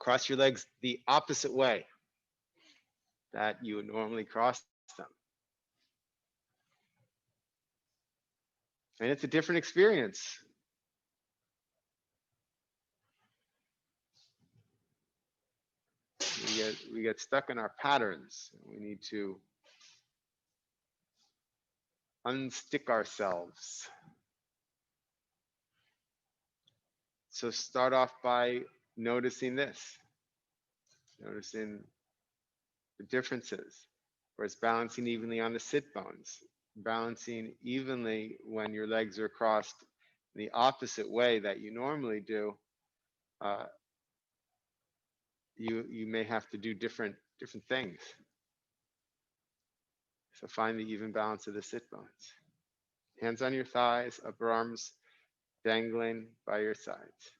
Cross your legs the opposite way that you would normally cross them. And it's a different experience. We get stuck in our patterns. We need to unstick ourselves. So start off by noticing this, noticing the differences, where it's balancing evenly on the sit bones, balancing evenly when your legs are crossed in the opposite way that you normally do. Uh, you may have to do different things. So find the even balance of the sit bones. Hands on your thighs, upper arms dangling by your sides.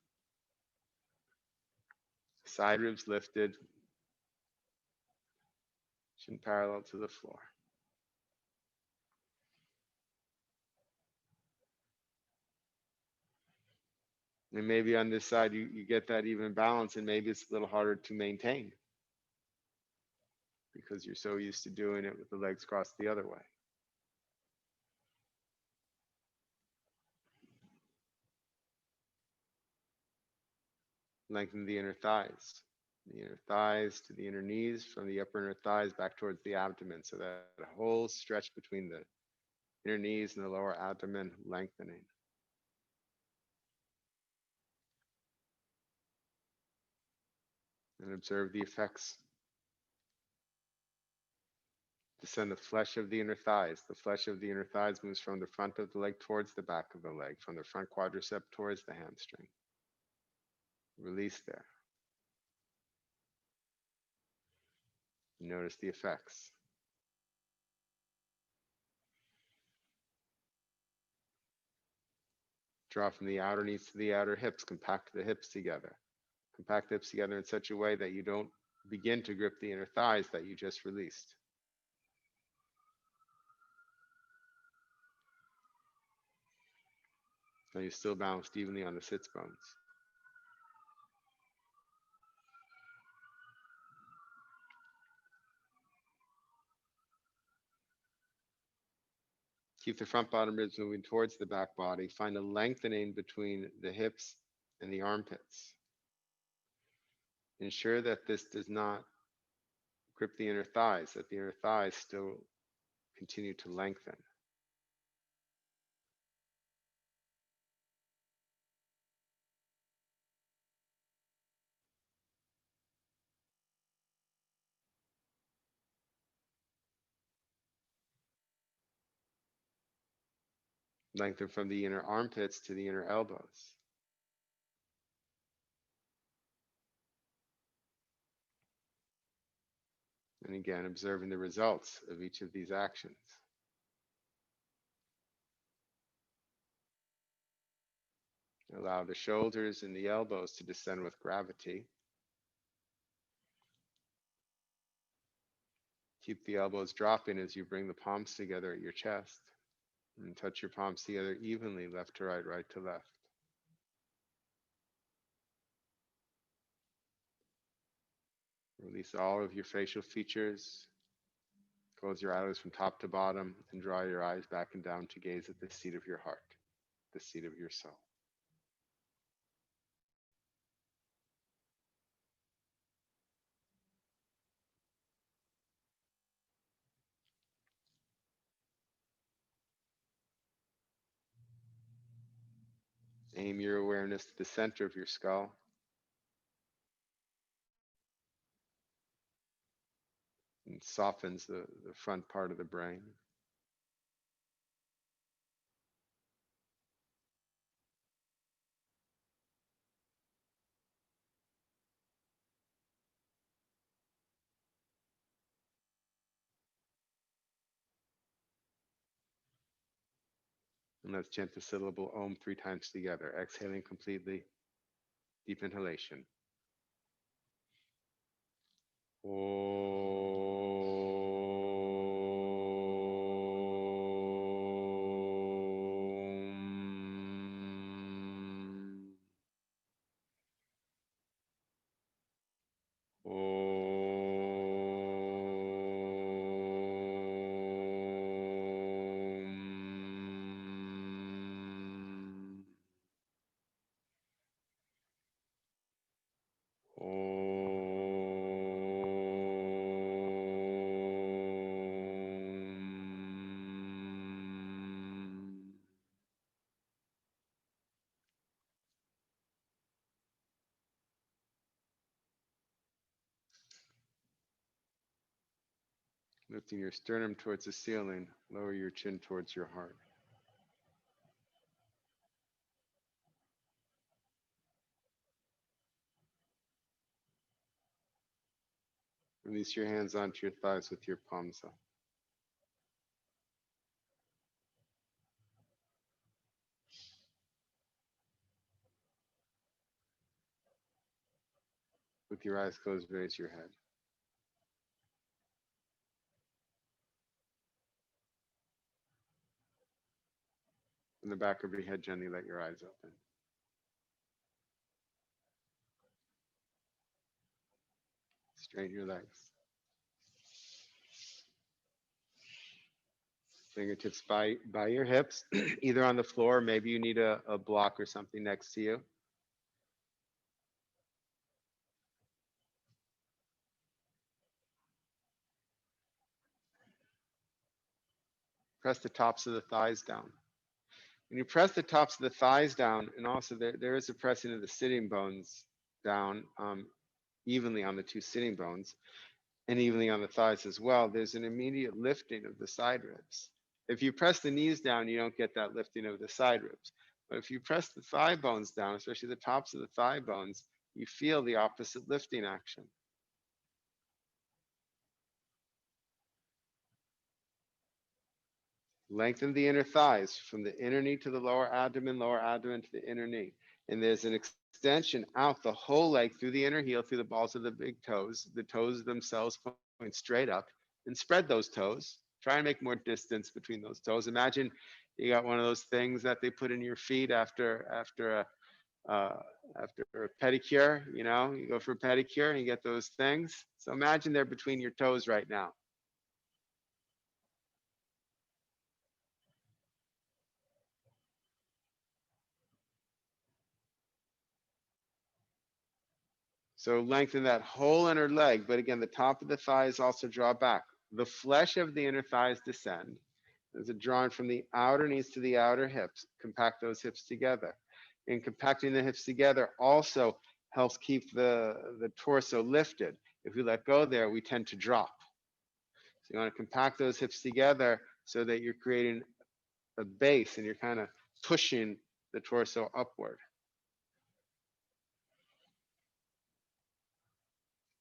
Side ribs lifted, chin parallel to the floor. And maybe on this side, you get that even balance, and maybe it's a little harder to maintain because you're so used to doing it with the legs crossed the other way. Lengthen the inner thighs. The inner thighs to the inner knees, from the upper inner thighs back towards the abdomen. So that whole stretch between the inner knees and the lower abdomen lengthening. And observe the effects. Descend the flesh of the inner thighs. The flesh of the inner thighs moves from the front of the leg towards the back of the leg, from the front quadricep towards the hamstring. Release there. Notice the effects. Draw from the outer knees to the outer hips. Compact the hips together. Compact the hips together in such a way that you don't begin to grip the inner thighs that you just released. Now you're still balanced evenly on the sits bones. Keep the front bottom ribs moving towards the back body. Find a lengthening between the hips and the armpits. Ensure that this does not grip the inner thighs, that the inner thighs still continue to lengthen. Lengthen from the inner armpits to the inner elbows. And again, observing the results of each of these actions. Allow the shoulders and the elbows to descend with gravity. Keep the elbows dropping as you bring the palms together at your chest. And touch your palms together evenly, left to right, right to left. Release all of your facial features. Close your eyelids from top to bottom and draw your eyes back and down to gaze at the seat of your heart, the seat of your soul. Aim your awareness to the center of your skull. And softens the front part of the brain. And let's chant the syllable Om 3 times together. Exhaling completely. Deep inhalation. Om. Om. Om. Lifting your sternum towards the ceiling, lower your chin towards your heart. Release your hands onto your thighs with your palms up. With your eyes closed, raise your head. From the back of your head, gently let your eyes open. Straighten your legs. Fingertips by your hips, either on the floor, maybe you need a block or something next to you. Press the tops of the thighs down. When you press the tops of the thighs down, and also there is a pressing of the sitting bones down evenly on the two sitting bones and evenly on the thighs as well, there's an immediate lifting of the side ribs. If you press the knees down, you don't get that lifting of the side ribs. But if you press the thigh bones down, especially the tops of the thigh bones, you feel the opposite lifting action. Lengthen the inner thighs from the inner knee to the lower abdomen to the inner knee. And there's an extension out the whole leg through the inner heel, through the balls of the big toes. The toes themselves point straight up, and spread those toes. Try and make more distance between those toes. Imagine you got one of those things that they put in your feet after a pedicure. You know, you go for a pedicure and you get those things. So imagine they're between your toes right now. So lengthen that whole inner leg, but again, the top of the thighs also draw back. The flesh of the inner thighs descend. As it drawn from the outer knees to the outer hips, compact those hips together. And compacting the hips together also helps keep the torso lifted. If we let go there, we tend to drop. So you want to compact those hips together so that you're creating a base and you're kind of pushing the torso upward.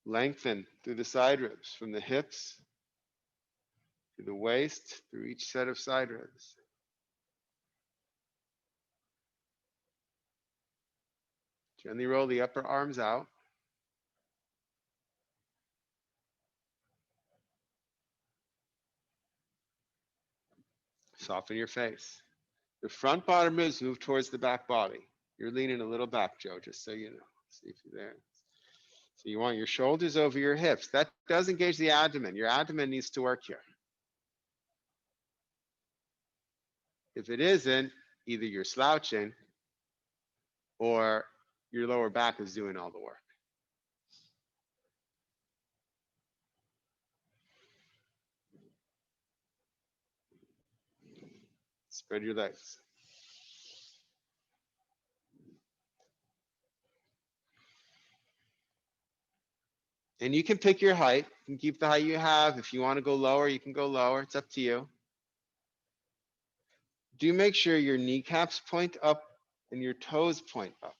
Lengthen through the side ribs from the hips to the waist, through each set of side ribs. Gently roll the upper arms out. Soften your face. The front bottom ribs move towards the back body. You're leaning a little back, Joe, just so you know. See if you're there. So you want your shoulders over your hips. That does engage the abdomen. Your abdomen needs to work here. If it isn't, either you're slouching or your lower back is doing all the work. Spread your legs. And you can pick your height. You can keep the height you have. If you want to go lower, you can go lower. It's up to you. Do make sure your kneecaps point up and your toes point up.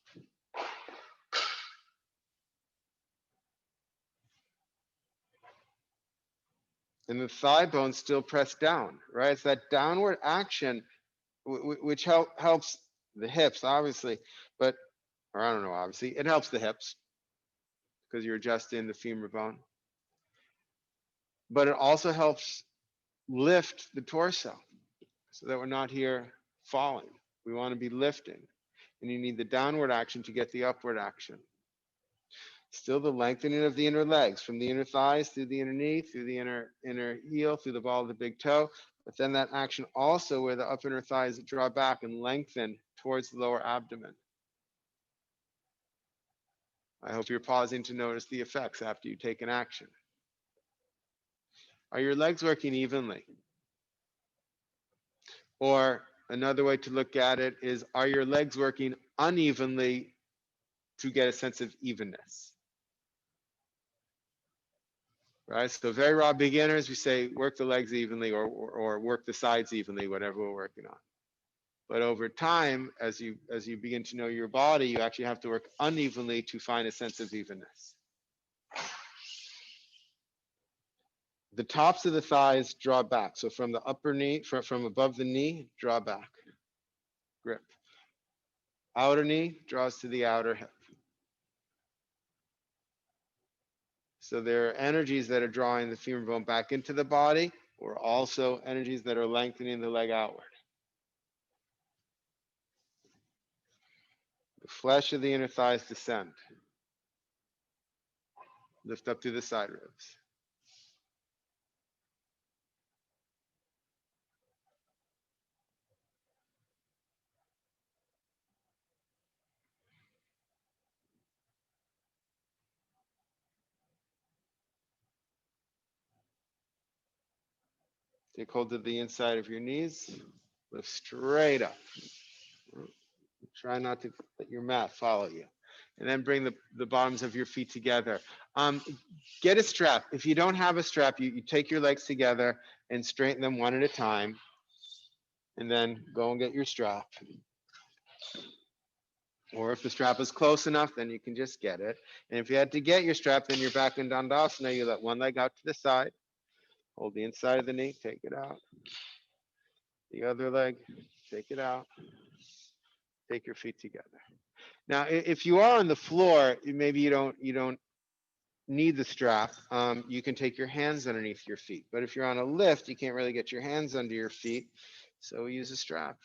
And the thigh bones still press down, right? It's that downward action which helps the hips, obviously, but, or I don't know, obviously, it helps the hips because you're adjusting the femur bone. But it also helps lift the torso so that we're not here falling. We want to be lifting. And you need the downward action to get the upward action. Still the lengthening of the inner legs, from the inner thighs through the inner knee, through the inner heel, through the ball of the big toe. But then that action also where the upper inner thighs draw back and lengthen towards the lower abdomen. I hope you're pausing to notice the effects after you take an action. Are your legs working evenly? Or another way to look at it is, are your legs working unevenly to get a sense of evenness? Right? So very raw beginners, we say work the legs evenly, or work the sides evenly, whatever we're working on. But over time, as you begin to know your body, you actually have to work unevenly to find a sense of evenness. The tops of the thighs draw back. So from the upper knee, from above the knee, draw back. Grip. Outer knee draws to the outer hip. So there are energies that are drawing the femur bone back into the body, or also energies that are lengthening the leg outward. The flesh of the inner thighs descend. Lift up through the side ribs. Take hold of the inside of your knees. Lift straight up. Try not to let your mat follow you. And then bring the bottoms of your feet together. Get a strap. If you don't have a strap, you take your legs together and straighten them one at a time. And then go and get your strap. Or if the strap is close enough, then you can just get it. And if you had to get your strap, then you're back in Dandasana. You let one leg out to the side. Hold the inside of the knee, take it out. The other leg, take it out. Take your feet together. Now, if you are on the floor, maybe you don't need the strap. You can take your hands underneath your feet. But if you're on a lift, you can't really get your hands under your feet. So we use a strap.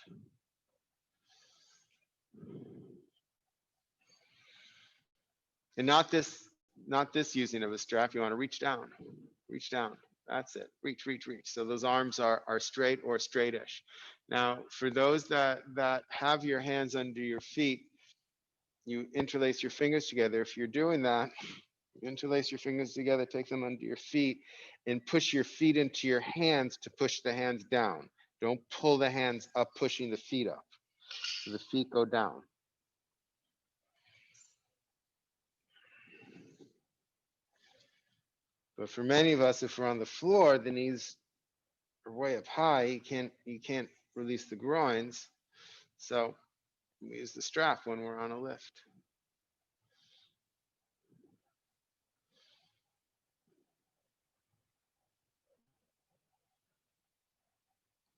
And not this using of a strap. You want to reach down. Reach down. That's it. Reach, reach, reach. So those arms are straight or straightish. Now, for those that have your hands under your feet, you interlace your fingers together. If you're doing that, interlace your fingers together, take them under your feet, and push your feet into your hands to push the hands down. Don't pull the hands up, pushing the feet up. So the feet go down. But for many of us, if we're on the floor, the knees are way up high. You can't release the groins. So we use the strap when we're on a lift.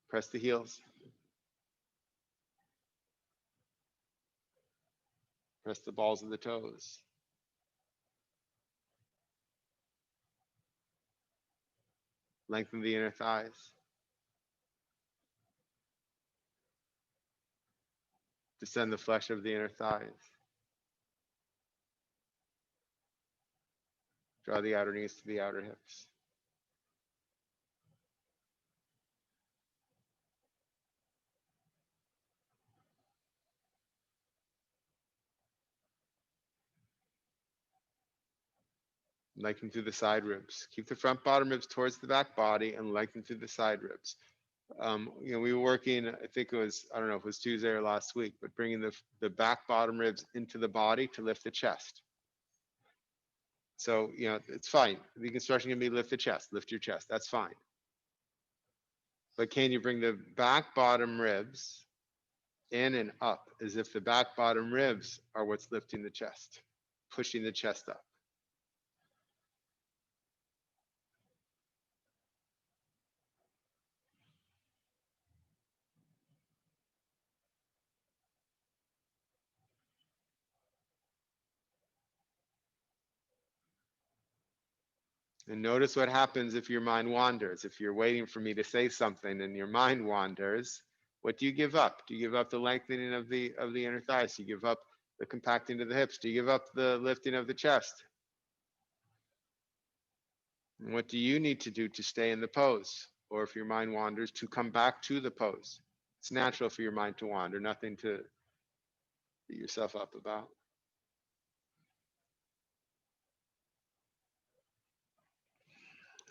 Press the heels. Press the balls of the toes. Lengthen the inner thighs. Descend the flesh of the inner thighs. Draw the outer knees to the outer hips. Lengthen through the side ribs. Keep the front bottom ribs towards the back body and lengthen through the side ribs. We were working, I think it was, I don't know if it was Tuesday or last week, but bringing the back bottom ribs into the body to lift the chest. So, it's fine. The construction can be lift the chest, lift your chest. That's fine. But can you bring the back bottom ribs in and up as if the back bottom ribs are what's lifting the chest, pushing the chest up? And notice what happens if your mind wanders. If you're waiting for me to say something and your mind wanders, what do you give up? Do you give up the lengthening of the inner thighs? Do you give up the compacting of the hips? Do you give up the lifting of the chest? And what do you need to do to stay in the pose? Or if your mind wanders, to come back to the pose. It's natural for your mind to wander, nothing to beat yourself up about.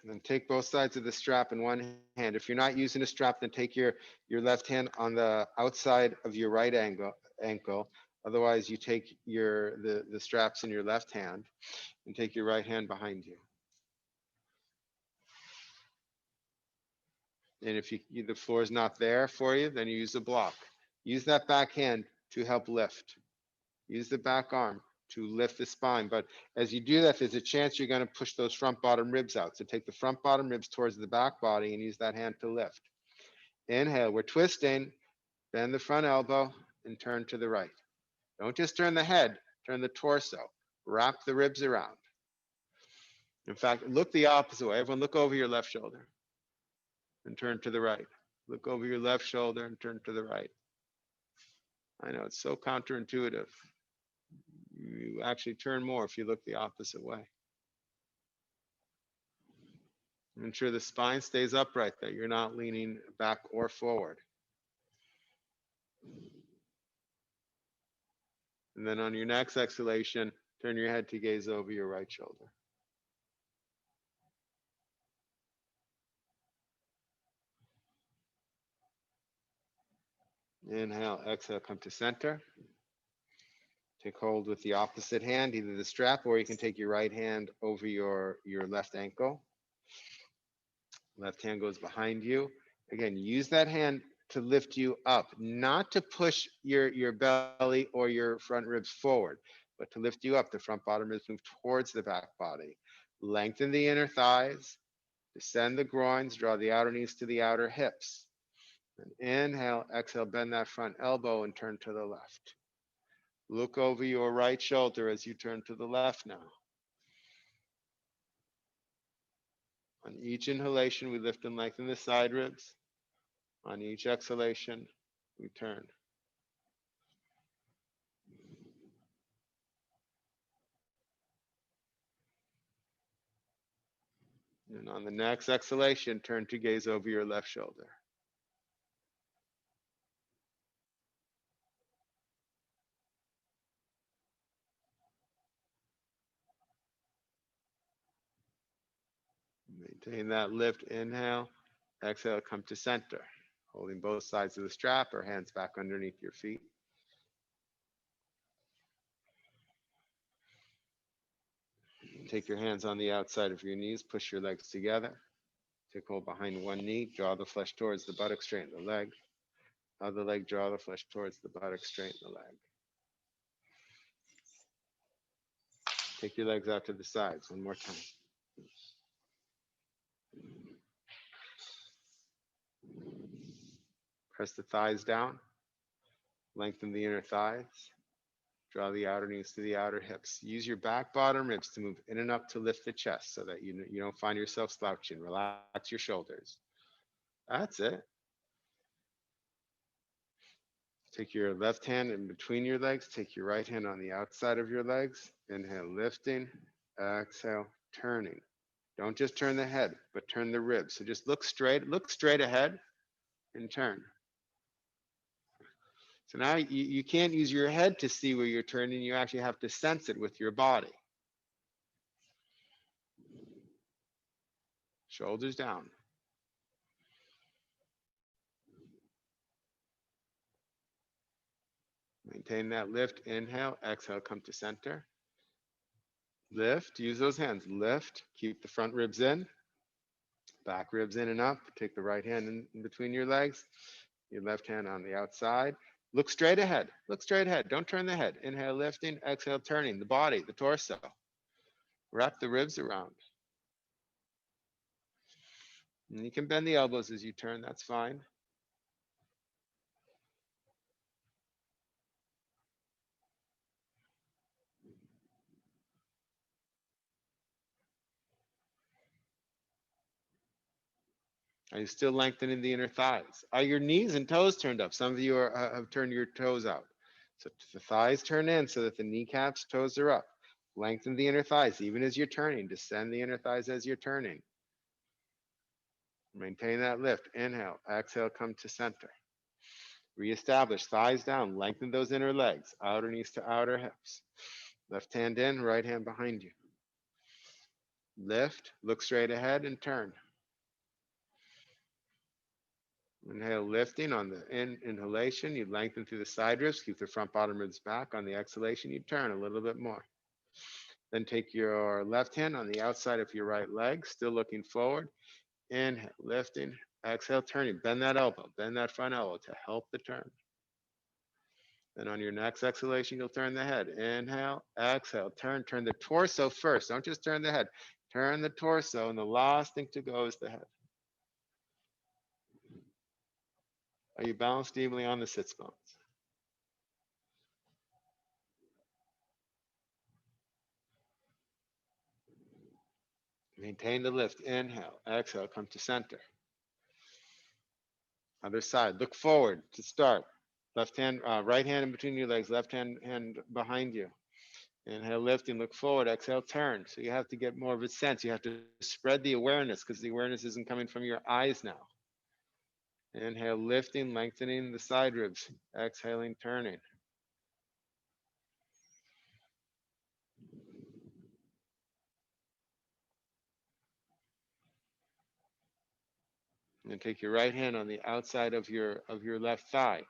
And then take both sides of the strap in one hand. If you're not using a strap, then take your left hand on the outside of your right ankle. Otherwise, you take the straps in your left hand and take your right hand behind you. And if the floor is not there for you, then you use a block. Use that back hand to help lift. Use the back arm to lift the spine. But as you do that, there's a chance you're going to push those front bottom ribs out. So take the front bottom ribs towards the back body and use that hand to lift. Inhale, we're twisting. Bend the front elbow and turn to the right. Don't just turn the head, turn the torso. Wrap the ribs around. In fact, look the opposite way. Everyone look over your left shoulder and turn to the right. Look over your left shoulder and turn to the right. I know it's so counterintuitive. You actually turn more if you look the opposite way. Ensure the spine stays upright, that you're not leaning back or forward. And then on your next exhalation, turn your head to gaze over your right shoulder. Inhale, exhale, come to center. Take hold with the opposite hand, either the strap, or you can take your right hand over your left ankle. Left hand goes behind you. Again, use that hand to lift you up, not to push your belly or your front ribs forward, but to lift you up. The front bottom ribs move towards the back body. Lengthen the inner thighs, descend the groins, draw the outer knees to the outer hips. And inhale, exhale, bend that front elbow and turn to the left. Look over your right shoulder as you turn to the left now. On each inhalation, we lift and lengthen the side ribs. On each exhalation, we turn. And on the next exhalation, turn to gaze over your left shoulder. Maintain that lift. Inhale. Exhale, come to center. Holding both sides of the strap or hands back underneath your feet. Take your hands on the outside of your knees. Push your legs together. Take hold behind one knee. Draw the flesh towards the buttock. Straighten the leg. Other leg, draw the flesh towards the buttock. Straighten the leg. Take your legs out to the sides. One more time. Press the thighs down. Lengthen the inner thighs. Draw the outer knees to the outer hips. Use your back bottom ribs to move in and up to lift the chest so that you don't find yourself slouching. Relax your shoulders. That's it. Take your left hand in between your legs. Take your right hand on the outside of your legs. Inhale, lifting. Exhale, turning. Don't just turn the head, but turn the ribs. So just look straight ahead and turn. So now you can't use your head to see where you're turning. You actually have to sense it with your body. Shoulders down. Maintain that lift. Inhale, exhale, come to center. Lift, use those hands. Lift, keep the front ribs in. Back ribs in and up. Take the right hand in between your legs. Your left hand on the outside. Look straight ahead. Look straight ahead. Don't turn the head. Inhale, lifting. Exhale, turning. The body, the torso. Wrap the ribs around. And you can bend the elbows as you turn. That's fine. Are you still lengthening the inner thighs? Are your knees and toes turned up? Some of you have turned your toes out. So the thighs turn in so that the kneecaps, toes are up. Lengthen the inner thighs, even as you're turning. Descend the inner thighs as you're turning. Maintain that lift. Inhale, exhale, come to center. Reestablish, thighs down, lengthen those inner legs, outer knees to outer hips. Left hand in, right hand behind you. Lift, look straight ahead and turn. Inhale, lifting on the inhalation, you lengthen through the side ribs, keep the front bottom ribs back. On the exhalation, you turn a little bit more. Then take your left hand on the outside of your right leg, still looking forward. Inhale, lifting, exhale, turning. Bend that elbow, bend that front elbow to help the turn. Then on your next exhalation, you'll turn the head. Inhale, exhale, turn the torso first. Don't just turn the head. Turn the torso, and the last thing to go is the head. Are you balanced evenly on the sits bones? Maintain the lift. Inhale, exhale, come to center. Other side. Look forward to start. Left hand, right hand in between your legs. Left hand behind you. Inhale, lifting, look forward. Exhale, turn. So you have to get more of a sense. You have to spread the awareness because the awareness isn't coming from your eyes now. Inhale, lifting, lengthening the side ribs. Exhaling, turning. And take your right hand on the outside of your left thigh.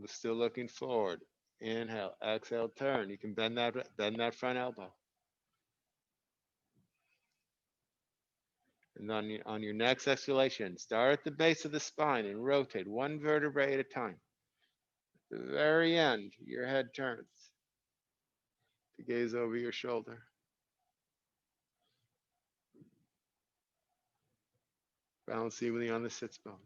Still looking forward. Inhale, exhale, turn. You can bend that front elbow. And on your next exhalation, start at the base of the spine and rotate one vertebrae at a time. At the very end, your head turns to gaze over your shoulder. Balance evenly on the sits bones.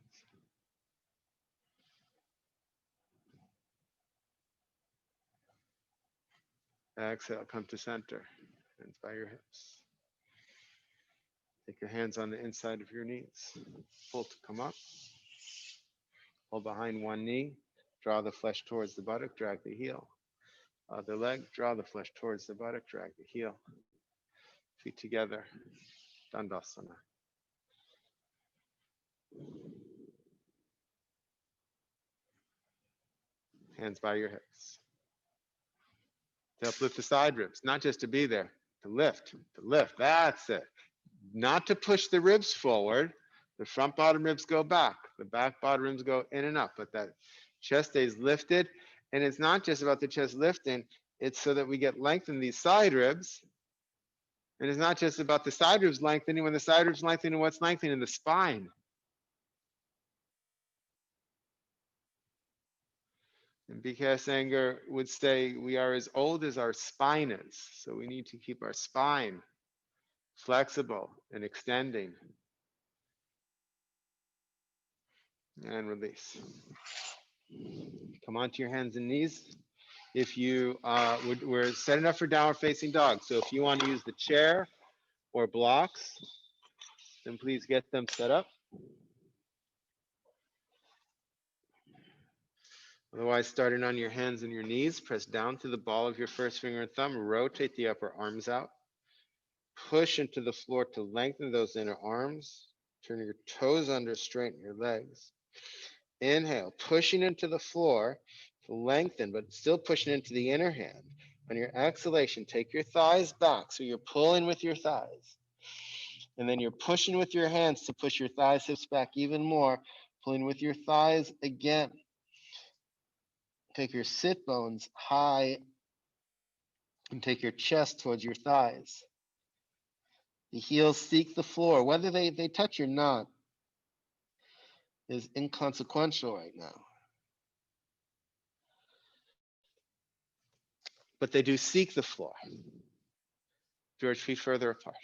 Exhale, come to center. Hands by your hips. Take your hands on the inside of your knees. Pull to come up. Hold behind one knee. Draw the flesh towards the buttock. Drag the heel. Other leg. Draw the flesh towards the buttock. Drag the heel. Feet together. Dandasana. Hands by your hips. To uplift the side ribs, not just to be there, to lift. That's it. Not to push the ribs forward. The front bottom ribs go back. The back bottom ribs go in and up, but that chest stays lifted. And it's not just about the chest lifting, it's so that we get length in these side ribs. And it's not just about the side ribs lengthening. When the side ribs lengthening, what's lengthening? The spine. And BKS Iyengar would say we are as old as our spine is. So we need to keep our spine flexible and extending. And release. Come onto your hands and knees. If you we're set enough for downward facing dog. So if you want to use the chair or blocks, then please get them set up. Otherwise, starting on your hands and your knees, press down to the ball of your first finger and thumb, rotate the upper arms out, push into the floor to lengthen those inner arms, turn your toes under, straighten your legs. Inhale, pushing into the floor to lengthen, but still pushing into the inner hand. On your exhalation, take your thighs back, so you're pulling with your thighs. And then you're pushing with your hands to push your thighs, hips back even more, pulling with your thighs again. Take your sit bones high and take your chest towards your thighs. The heels seek the floor. Whether they touch or not is inconsequential right now. But they do seek the floor. George, feet further apart.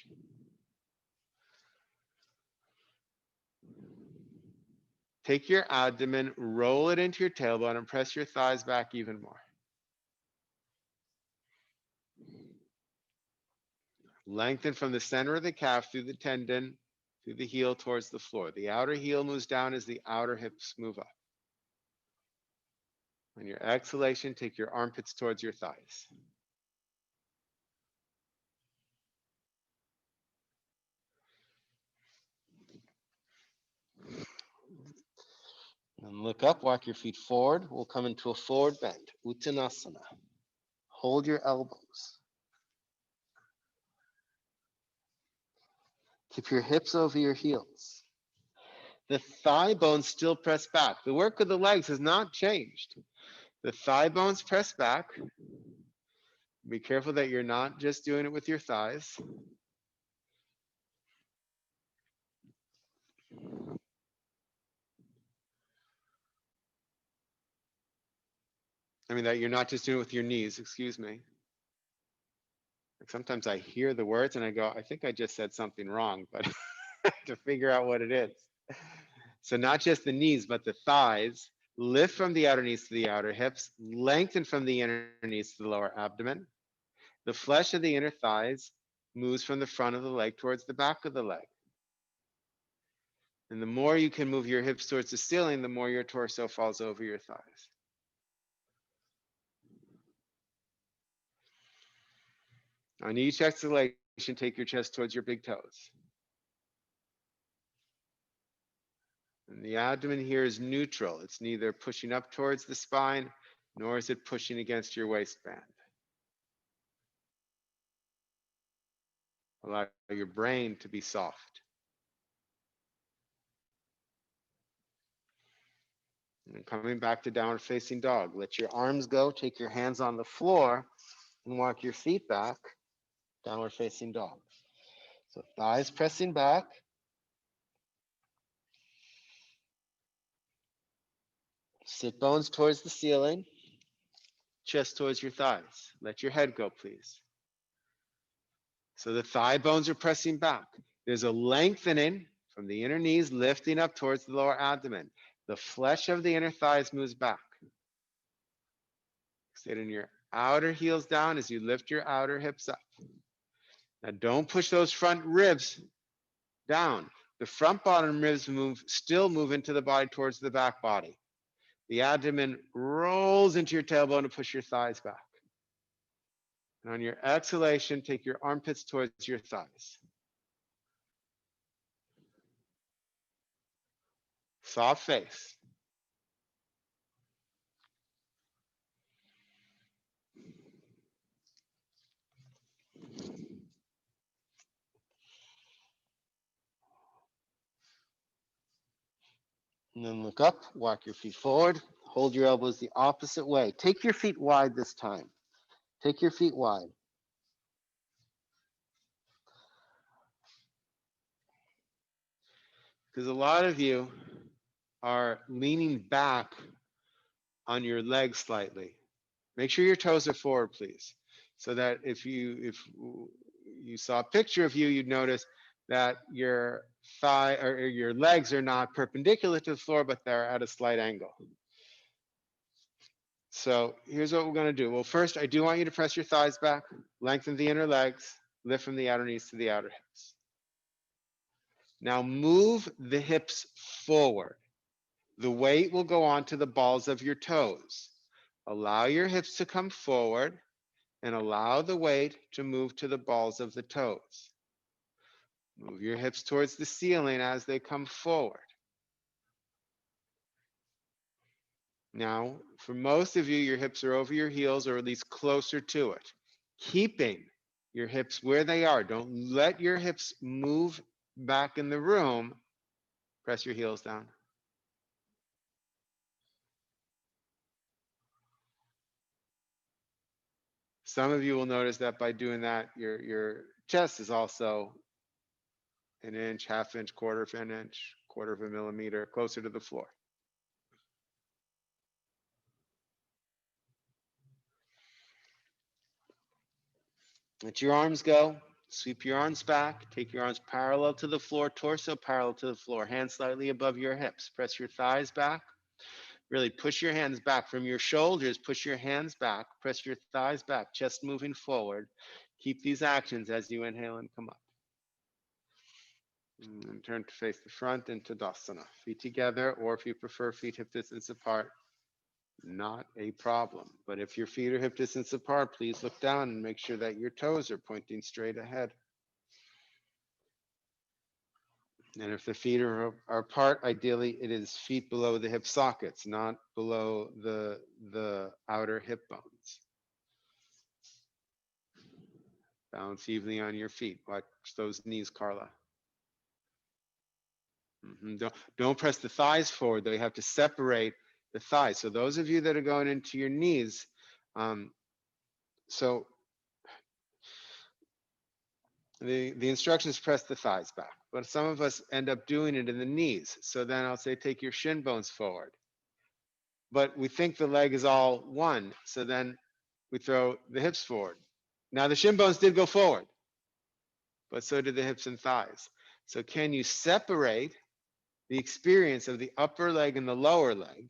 Take your abdomen, roll it into your tailbone, and press your thighs back even more. Lengthen from the center of the calf through the tendon, through the heel towards the floor. The outer heel moves down as the outer hips move up. On your exhalation, take your armpits towards your thighs. And look up, walk your feet forward. We'll come into a forward bend, Uttanasana. Hold your elbows. Keep your hips over your heels. The thigh bones still press back. The work of the legs has not changed. The thigh bones press back. Be careful that you're not just doing it with your thighs. I mean, that you're not just doing it with your knees, excuse me. Like sometimes I hear the words and I go, I think I just said something wrong, but to figure out what it is. So not just the knees, but the thighs. Lift from the outer knees to the outer hips. Lengthen from the inner knees to the lower abdomen. The flesh of the inner thighs moves from the front of the leg towards the back of the leg. And the more you can move your hips towards the ceiling, the more your torso falls over your thighs. On each exhalation, take your chest towards your big toes. And the abdomen here is neutral. It's neither pushing up towards the spine, nor is it pushing against your waistband. Allow your brain to be soft. And coming back to downward facing dog, let your arms go, take your hands on the floor, and walk your feet back, downward facing dog. So thighs pressing back. Sit bones towards the ceiling, chest towards your thighs. Let your head go, please. So the thigh bones are pressing back. There's a lengthening from the inner knees, lifting up towards the lower abdomen. The flesh of the inner thighs moves back. Extend your outer heels down as you lift your outer hips up. Now don't push those front ribs down. The front bottom ribs still move into the body towards the back body. The abdomen rolls into your tailbone to push your thighs back. And on your exhalation, take your armpits towards your thighs. Soft face. And then look up, walk your feet forward, hold your elbows the opposite way. Take your feet wide this time. Take your feet wide. Because a lot of you are leaning back on your legs slightly. Make sure your toes are forward, please. So that if you saw a picture of you, you'd notice that your thigh or your legs are not perpendicular to the floor, but they're at a slight angle. So here's what we're going to do. Well, first, I do want you to press your thighs back, lengthen the inner legs, lift from the outer knees to the outer hips. Now move the hips forward. The weight will go onto the balls of your toes. Allow your hips to come forward and allow the weight to move to the balls of the toes. Move your hips towards the ceiling as they come forward. Now, for most of you, your hips are over your heels or at least closer to it. Keeping your hips where they are. Don't let your hips move back in the room. Press your heels down. Some of you will notice that by doing that, your chest is also an inch, half inch, quarter of an inch, quarter of a millimeter closer to the floor. Let your arms go. Sweep your arms back. Take your arms parallel to the floor, torso parallel to the floor, hands slightly above your hips. Press your thighs back. Really push your hands back from your shoulders. Push your hands back. Press your thighs back, chest moving forward. Keep these actions as you inhale and come up. And turn to face the front into Tadasana. Feet together, or if you prefer, feet hip distance apart. Not a problem. But if your feet are hip distance apart, please look down and make sure that your toes are pointing straight ahead. And if the feet are apart, ideally it is feet below the hip sockets, not below the outer hip bones. Balance evenly on your feet. Watch those knees, Carla. Don't press the thighs forward, though. You have to separate the thighs. So those of you that are going into your knees, um, so the instructions press the thighs back, but some of us end up doing it in the knees. So then I'll say take your shin bones forward. But we think the leg is all one. So then we throw the hips forward. Now the shin bones did go forward, but so did the hips and thighs. So can you separate the experience of the upper leg and the lower leg?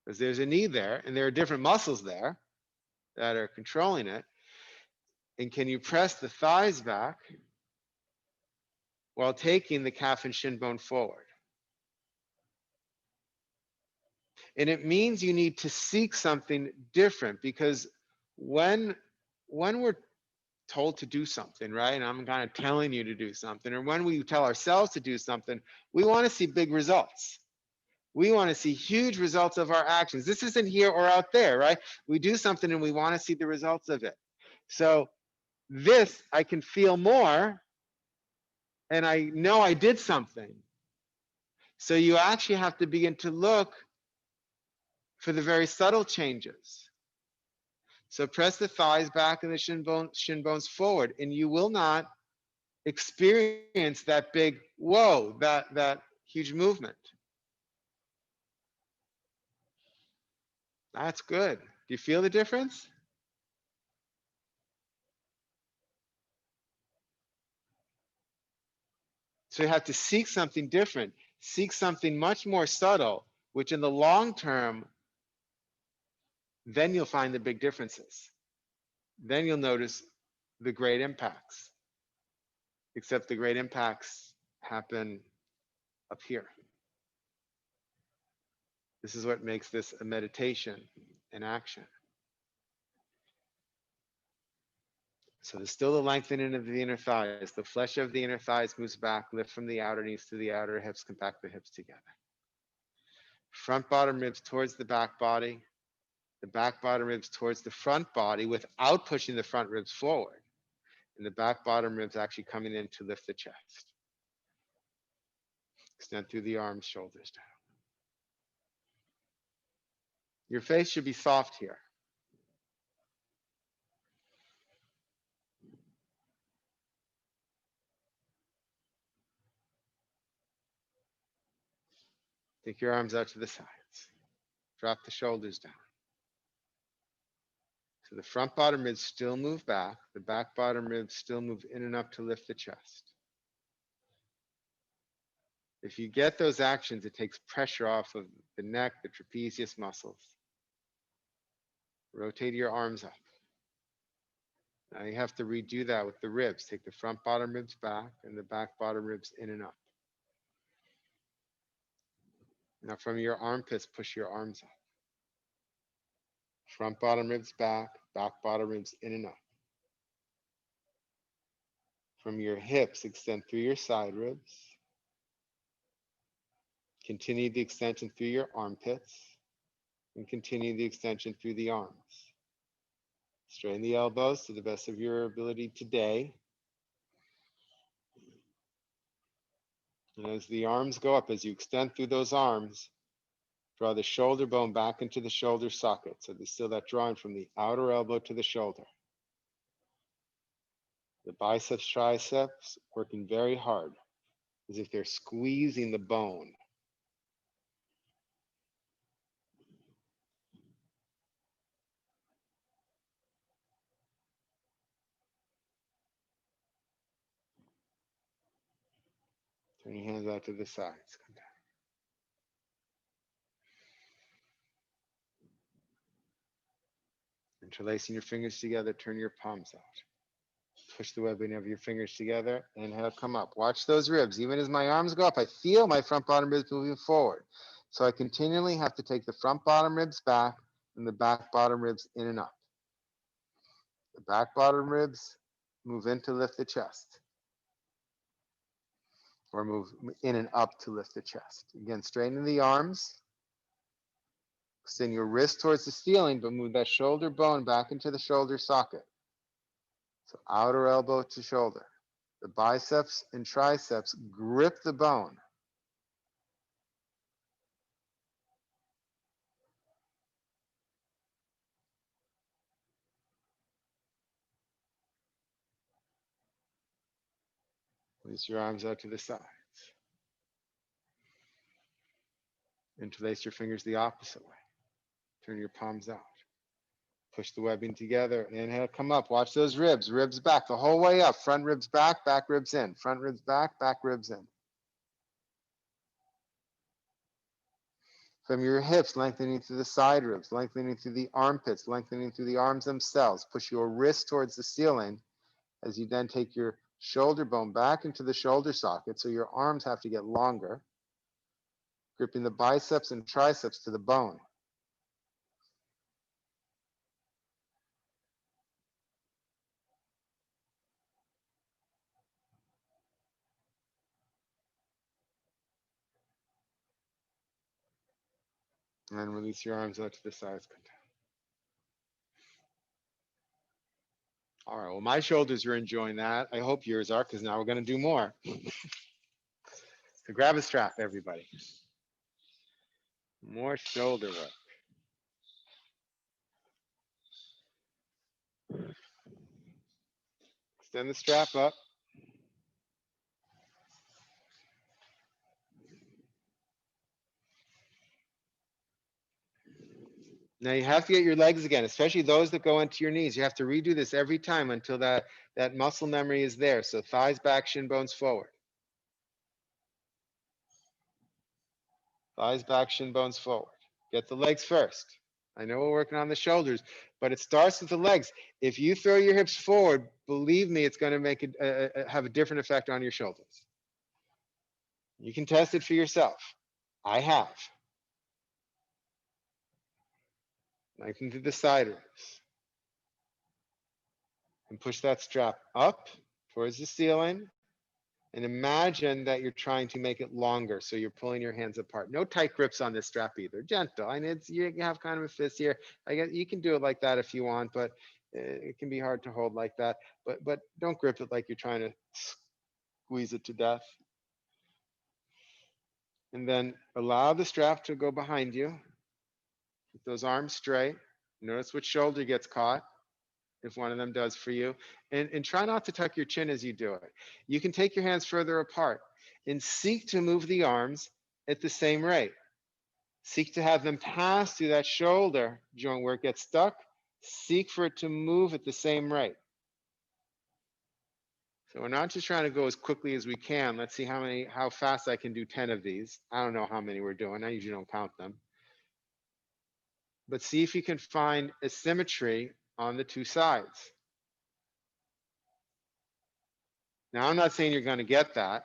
Because there's a knee there and there are different muscles there that are controlling it. And can you press the thighs back while taking the calf and shin bone forward? And it means you need to seek something different, because when we're told to do something, right? And I'm kind of telling you to do something, or when we tell ourselves to do something, we want to see big results. We want to see huge results of our actions. This isn't here or out there, right? We do something and we want to see the results of it. So this, I can feel more and I know I did something. So you actually have to begin to look for the very subtle changes. So press the thighs back and the shin bones forward, and you will not experience that big whoa, that huge movement. That's good. Do you feel the difference? So you have to seek something different, seek something much more subtle, which in the long term, then you'll find the big differences. Then you'll notice the great impacts, except the great impacts happen up here. This is what makes this a meditation in action. So there's still the lengthening of the inner thighs. The flesh of the inner thighs moves back, lift from the outer knees to the outer hips, compact the hips together. Front bottom ribs towards the back body, the back bottom ribs towards the front body without pushing the front ribs forward. And the back bottom ribs actually coming in to lift the chest. Extend through the arms, shoulders down. Your face should be soft here. Take your arms out to the sides. Drop the shoulders down. So the front bottom ribs still move back. The back bottom ribs still move in and up to lift the chest. If you get those actions, it takes pressure off of the neck, the trapezius muscles. Rotate your arms up. Now you have to redo that with the ribs. Take the front bottom ribs back and the back bottom ribs in and up. Now from your armpits, push your arms up. Front bottom ribs back bottom ribs in and up. From your hips, extend through your side ribs. Continue the extension through your armpits and continue the extension through the arms. Straighten the elbows to the best of your ability today. And as the arms go up, as you extend through those arms, draw the shoulder bone back into the shoulder socket. So there's still that drawing from the outer elbow to the shoulder. The biceps, triceps working very hard, as if they're squeezing the bone. Turn your hands out to the sides. Come down. Interlacing your fingers together, turn your palms out. Push the webbing of your fingers together. Inhale, come up. Watch those ribs. Even as my arms go up, I feel my front bottom ribs moving forward. So I continually have to take the front bottom ribs back and the back bottom ribs in and up. The back bottom ribs move in to lift the chest. or move in and up to lift the chest. Again, straighten the arms. Extend your wrist towards the ceiling, but move that shoulder bone back into the shoulder socket. So outer elbow to shoulder. The biceps and triceps grip the bone. Release your arms out to the sides. Interlace your fingers the opposite way. Turn your palms out. Push the webbing together. Inhale, come up. Watch those ribs. Ribs back the whole way up. Front ribs back, back ribs in. Front ribs back ribs in. From your hips, lengthening through the side ribs, lengthening through the armpits, lengthening through the arms themselves. Push your wrist towards the ceiling as you then take your shoulder bone back into the shoulder socket, so your arms have to get longer, gripping the biceps and triceps to the bone. And then release your arms out to the sides. All right, well, my shoulders are enjoying that. I hope yours are, because now we're going to do more. So grab a strap, everybody. More shoulder work. Extend the strap up. Now you have to get your legs again, especially those that go into your knees. You have to redo this every time until that muscle memory is there. So thighs back, shin bones forward. Thighs back, shin bones forward. Get the legs first. I know we're working on the shoulders, but it starts with the legs. If you throw your hips forward, believe me, it's going to make it have a different effect on your shoulders. You can test it for yourself. I have. Lengthen through the side ribs. And push that strap up towards the ceiling. And imagine that you're trying to make it longer. So you're pulling your hands apart. No tight grips on this strap either. Gentle. I mean, you have kind of a fist here. I guess you can do it like that if you want, but it can be hard to hold like that. But don't grip it like you're trying to squeeze it to death. And then allow the strap to go behind you. Keep those arms straight. Notice which shoulder gets caught, if one of them does for you. And try not to tuck your chin as you do it. You can take your hands further apart and seek to move the arms at the same rate. Seek to have them pass through that shoulder joint where it gets stuck. Seek for it to move at the same rate. So we're not just trying to go as quickly as we can. Let's see how fast I can do 10 of these. I don't know how many we're doing. I usually don't count them. But see if you can find a symmetry on the two sides. Now, I'm not saying you're going to get that.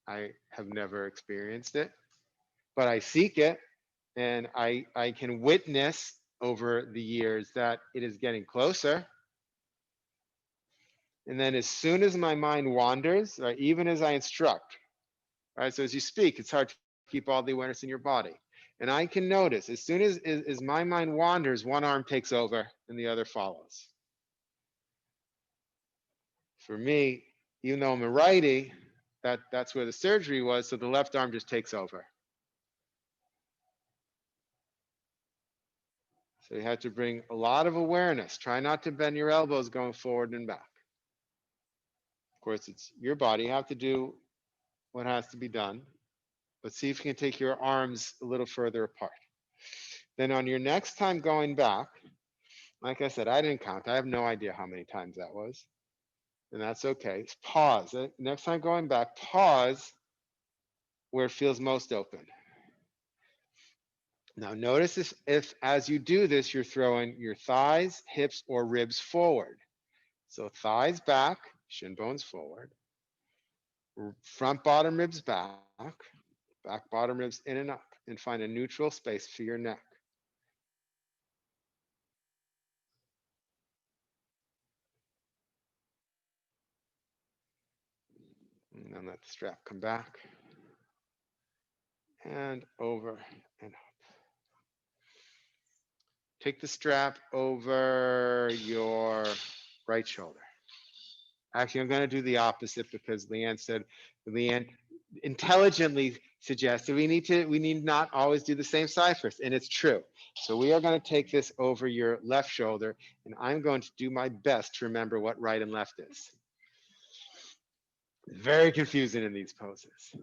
I have never experienced it, but I seek it, and I can witness over the years that it is getting closer. And then as soon as my mind wanders, or even as I instruct, right? So as you speak, it's hard to keep all the awareness in your body. And I can notice as soon as my mind wanders, one arm takes over and the other follows. For me, even though I'm a righty, that's where the surgery was, so the left arm just takes over. So you have to bring a lot of awareness. Try not to bend your elbows going forward and back. Of course, it's your body. You have to do what has to be done. But see if you can take your arms a little further apart. Then on your next time going back, like I said, I didn't count. I have no idea how many times that was. And that's okay. Pause. Next time going back, pause where it feels most open. Now notice if as you do this, you're throwing your thighs, hips, or ribs forward. So thighs back, shin bones forward. Front bottom ribs back, back bottom ribs in and up, and find a neutral space for your neck. And then let the strap come back. And over and up. Take the strap over your right shoulder. Actually, I'm going to do the opposite because Leanne intelligently suggested we need not always do the same side first, and it's true. So we are going to take this over your left shoulder, and I'm going to do my best to remember what right and left is. Very confusing in these poses.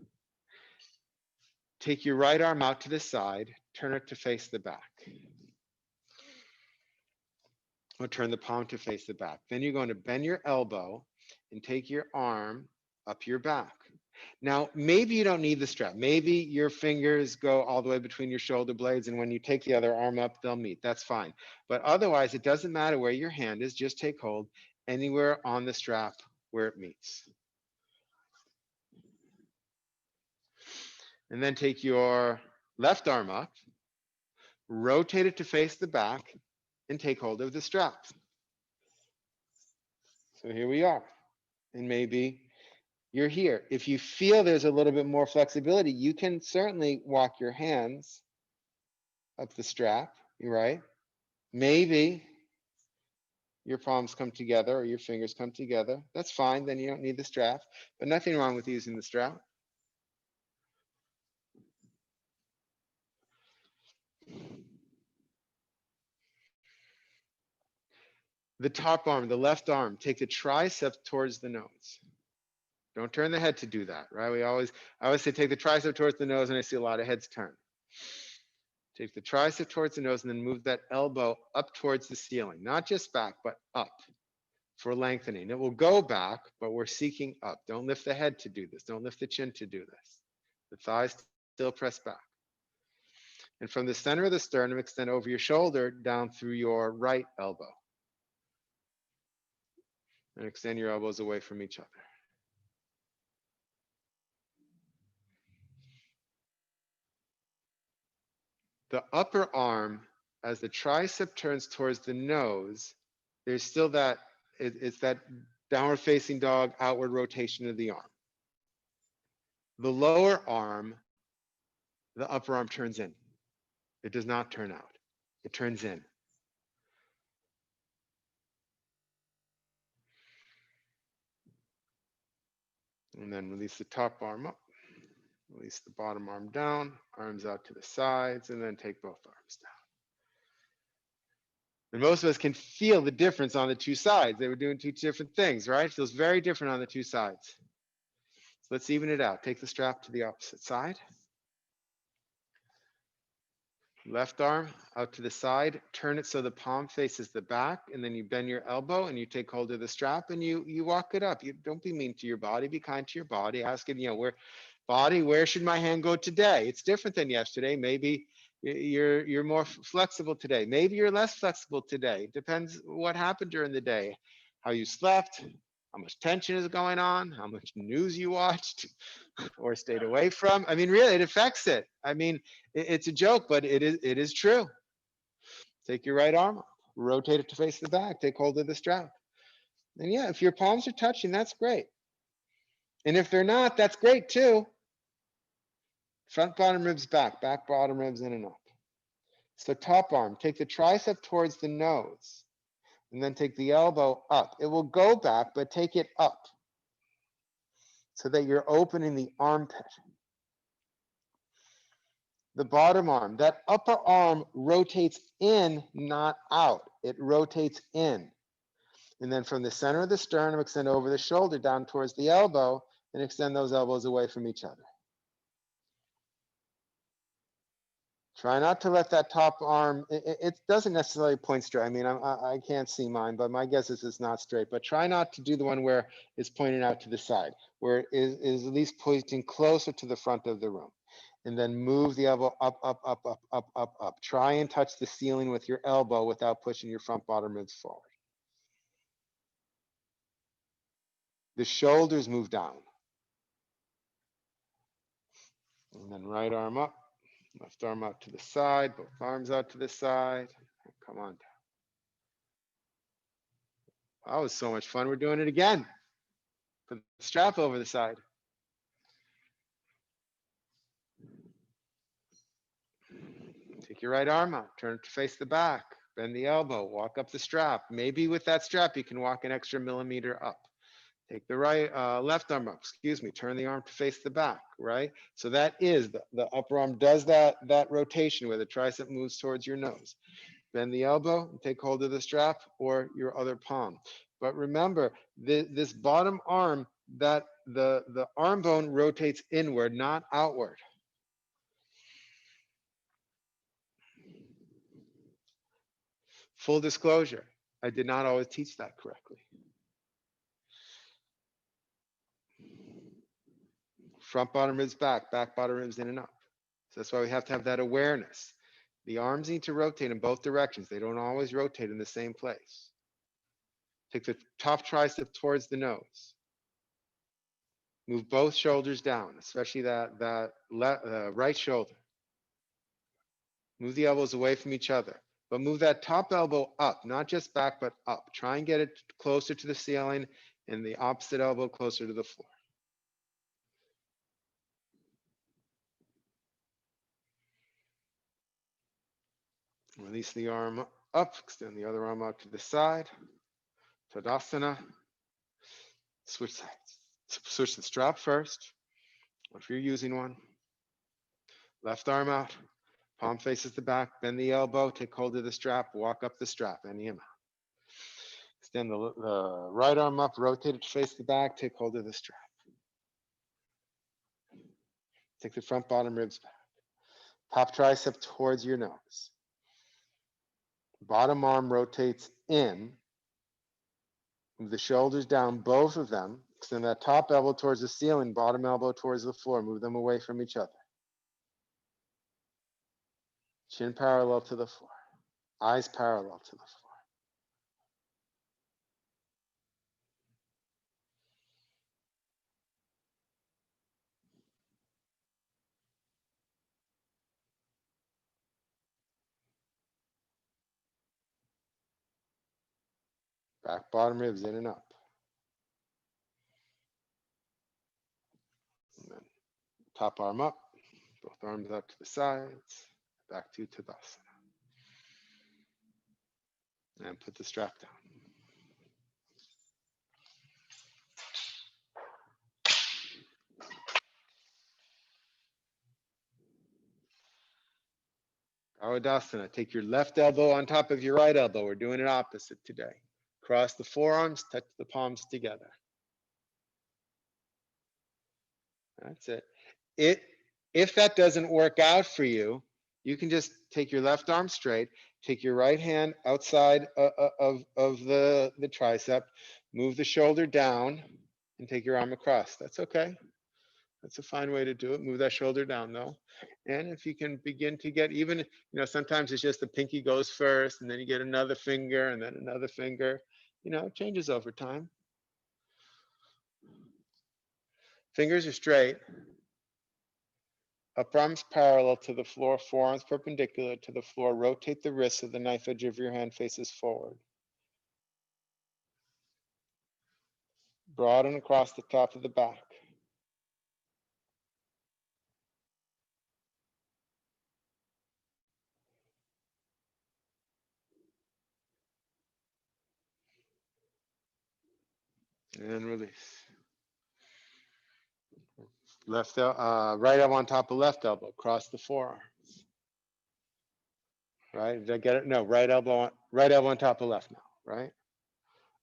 Take your right arm out to the side, turn it to face the back. Or turn the palm to face the back. Then you're going to bend your elbow and take your arm up your back. Now, maybe you don't need the strap. Maybe your fingers go all the way between your shoulder blades, and when you take the other arm up, they'll meet. That's fine. But otherwise, it doesn't matter where your hand is. Just take hold anywhere on the strap where it meets. And then take your left arm up, rotate it to face the back, and take hold of the strap. So here we are. And maybe you're here. If you feel there's a little bit more flexibility, you can certainly walk your hands up the strap, right? Maybe your palms come together or your fingers come together. That's fine, then you don't need the strap, but nothing wrong with using the strap. The top arm, the left arm, take the tricep towards the nose. Don't turn the head to do that, right? I always say take the tricep towards the nose, and I see a lot of heads turn. Take the tricep towards the nose and then move that elbow up towards the ceiling, not just back, but up for lengthening. It will go back, but we're seeking up. Don't lift the head to do this. Don't lift the chin to do this. The thighs still press back. And from the center of the sternum, extend over your shoulder down through your right elbow. And extend your elbows away from each other. The upper arm, as the tricep turns towards the nose, there's still that, it's that downward facing dog, outward rotation of the arm. The lower arm, the upper arm turns in. It does not turn out. It turns in. And then release the top arm up. Release the bottom arm down, arms out to the sides, and then take both arms down. And most of us can feel the difference on the two sides. They were doing two different things, right? It feels very different on the two sides. So let's even it out. Take the strap to the opposite side. Left arm out to the side, turn it so the palm faces the back, and then you bend your elbow and you take hold of the strap and you walk it up. You don't be mean to your body, be kind to your body. Ask it, where should my hand go today? It's different than yesterday. Maybe you're more flexible today. Maybe you're less flexible today. Depends what happened during the day, how you slept, how much tension is going on, how much news you watched or stayed away from. I mean, really, it affects it. I mean, it's a joke, but it is true. Take your right arm, rotate it to face the back, take hold of the strap. And yeah, if your palms are touching, that's great. And if they're not, that's great too. Front bottom ribs back, back bottom ribs in and up. So top arm, take the tricep towards the nose, and then take the elbow up. It will go back, but take it up so that you're opening the armpit. The bottom arm, that upper arm rotates in, not out. It rotates in. And then from the center of the sternum, extend over the shoulder down towards the elbow, and extend those elbows away from each other. Try not to let that top arm, it doesn't necessarily point straight. I mean, I can't see mine, but my guess is it's not straight. But try not to do the one where it's pointing out to the side, where it is at least pointing closer to the front of the room. And then move the elbow up, up, up, up, up, up, up. Try and touch the ceiling with your elbow without pushing your front bottom ribs forward. The shoulders move down. And then right arm up, left arm out to the side, both arms out to the side. Come on down. That was so much fun. We're doing it again. Put the strap over the side. Take your right arm out, turn it to face the back, bend the elbow, walk up the strap. Maybe with that strap, you can walk an extra millimeter up. Take the left arm up, excuse me, turn the arm to face the back, right? So that is, the upper arm does that rotation where the tricep moves towards your nose. Bend the elbow and take hold of the strap or your other palm. But remember, this bottom arm, that the arm bone rotates inward, not outward. Full disclosure, I did not always teach that correctly. Front bottom ribs back, back bottom ribs in and up. So that's why we have to have that awareness. The arms need to rotate in both directions. They don't always rotate in the same place. Take the top tricep towards the nose. Move both shoulders down, especially that right shoulder. Move the elbows away from each other, but move that top elbow up, not just back, but up. Try and get it closer to the ceiling and the opposite elbow closer to the floor. Release the arm up, extend the other arm out to the side. Tadasana. Switch sides. Switch the strap first, if you're using one. Left arm out, palm faces the back, bend the elbow, take hold of the strap, walk up the strap, any amount. Extend the right arm up, rotate it to face the back, take hold of the strap. Take the front bottom ribs back. Top tricep towards your nose. Bottom arm rotates in. Move the shoulders down, both of them. Extend that top elbow towards the ceiling, bottom elbow towards the floor. Move them away from each other. Chin parallel to the floor. Eyes parallel to the floor. Back bottom ribs in and up. And then top arm up, both arms out to the sides, back to Tadasana. And put the strap down. Awadasana. Take your left elbow on top of your right elbow. We're doing it opposite today. Cross the forearms, touch the palms together. That's it. If that doesn't work out for you, you can just take your left arm straight, take your right hand outside of the tricep, move the shoulder down, and take your arm across. That's okay. That's a fine way to do it. Move that shoulder down though. And if you can begin to get even, sometimes it's just the pinky goes first and then you get another finger and then another finger, it changes over time. Fingers are straight. Upper arms parallel to the floor, forearms perpendicular to the floor. Rotate the wrist so the knife edge of your hand faces forward. Broaden across the top of the back. And release. Right elbow on top of left elbow. Cross the forearms. Right? Did I get it? No, right elbow on top of left now, right?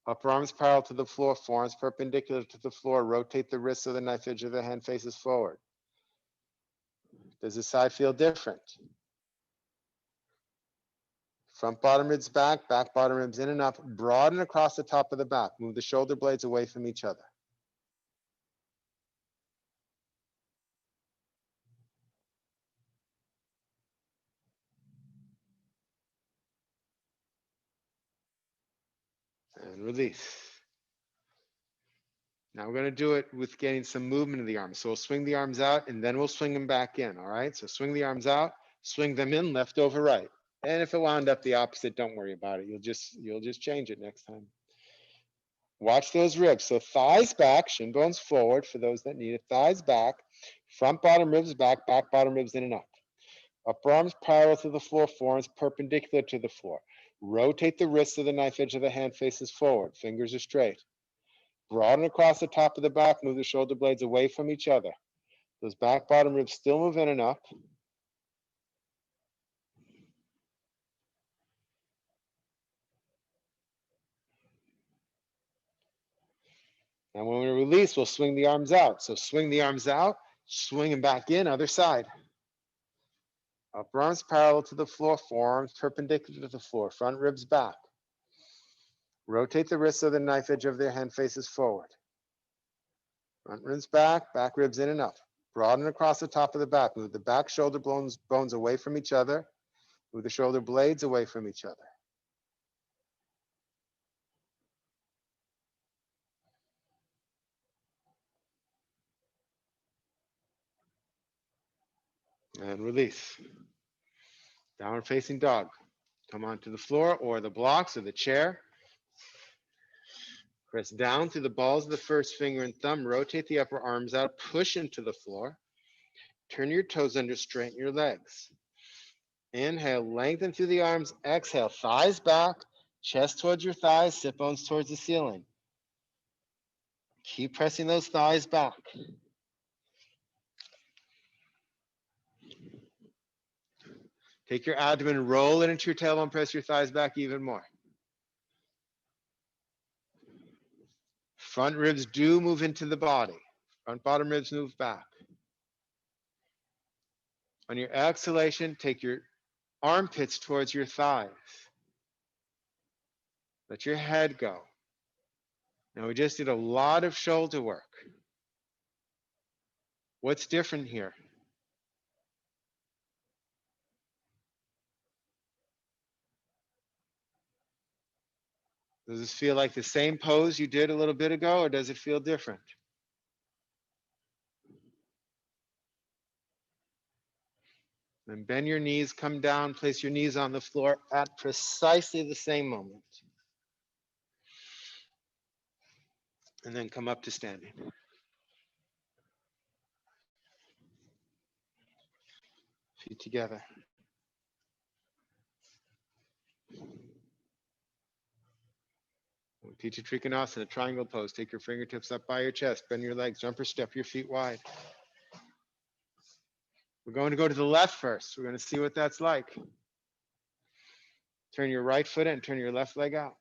Upper arms parallel to the floor, forearms perpendicular to the floor. Rotate the wrist so the knife edge of the hand faces forward. Does the side feel different? Front bottom ribs back, back bottom ribs in and up. Broaden across the top of the back. Move the shoulder blades away from each other. And release. Now we're going to do it with getting some movement of the arms. So we'll swing the arms out and then we'll swing them back in. All right. So swing the arms out, swing them in, left over right. And if it wound up the opposite, don't worry about it. You'll just change it next time. Watch those ribs. So thighs back, shin bones forward for those that need it. Thighs back, front bottom ribs back, back bottom ribs in and up. Upper arms parallel to the floor, forearms perpendicular to the floor. Rotate the wrists so the knife edge of the hand faces forward. Fingers are straight. Broaden across the top of the back. Move the shoulder blades away from each other. Those back bottom ribs still move in and up. And when we release, we'll swing the arms out. So swing the arms out, swing them back in, other side. Upper arms parallel to the floor, forearms perpendicular to the floor, front ribs back. Rotate the wrists so the knife edge of their hand faces forward. Front ribs back, back ribs in and up. Broaden across the top of the back. Move the back shoulder bones away from each other. Move the shoulder blades away from each other. And release. Downward facing dog. Come onto the floor or the blocks or the chair. Press down through the balls of the first finger and thumb. Rotate the upper arms out. Push into the floor. Turn your toes under. Straighten your legs. Inhale, lengthen through the arms. Exhale, thighs back. Chest towards your thighs. Sit bones towards the ceiling. Keep pressing those thighs back. Take your abdomen, roll it into your tailbone, press your thighs back even more. Front ribs do move into the body. Front bottom ribs move back. On your exhalation, take your armpits towards your thighs. Let your head go. Now we just did a lot of shoulder work. What's different here? Does this feel like the same pose you did a little bit ago, or does it feel different? Then bend your knees, come down, place your knees on the floor at precisely the same moment. And then come up to standing. Feet together. We'll teach you Trikonasana, triangle pose. Take your fingertips up by your chest, bend your legs, jump or step your feet wide. We're going to go to the left first. We're going to see what that's like. Turn your right foot in, turn your left leg out.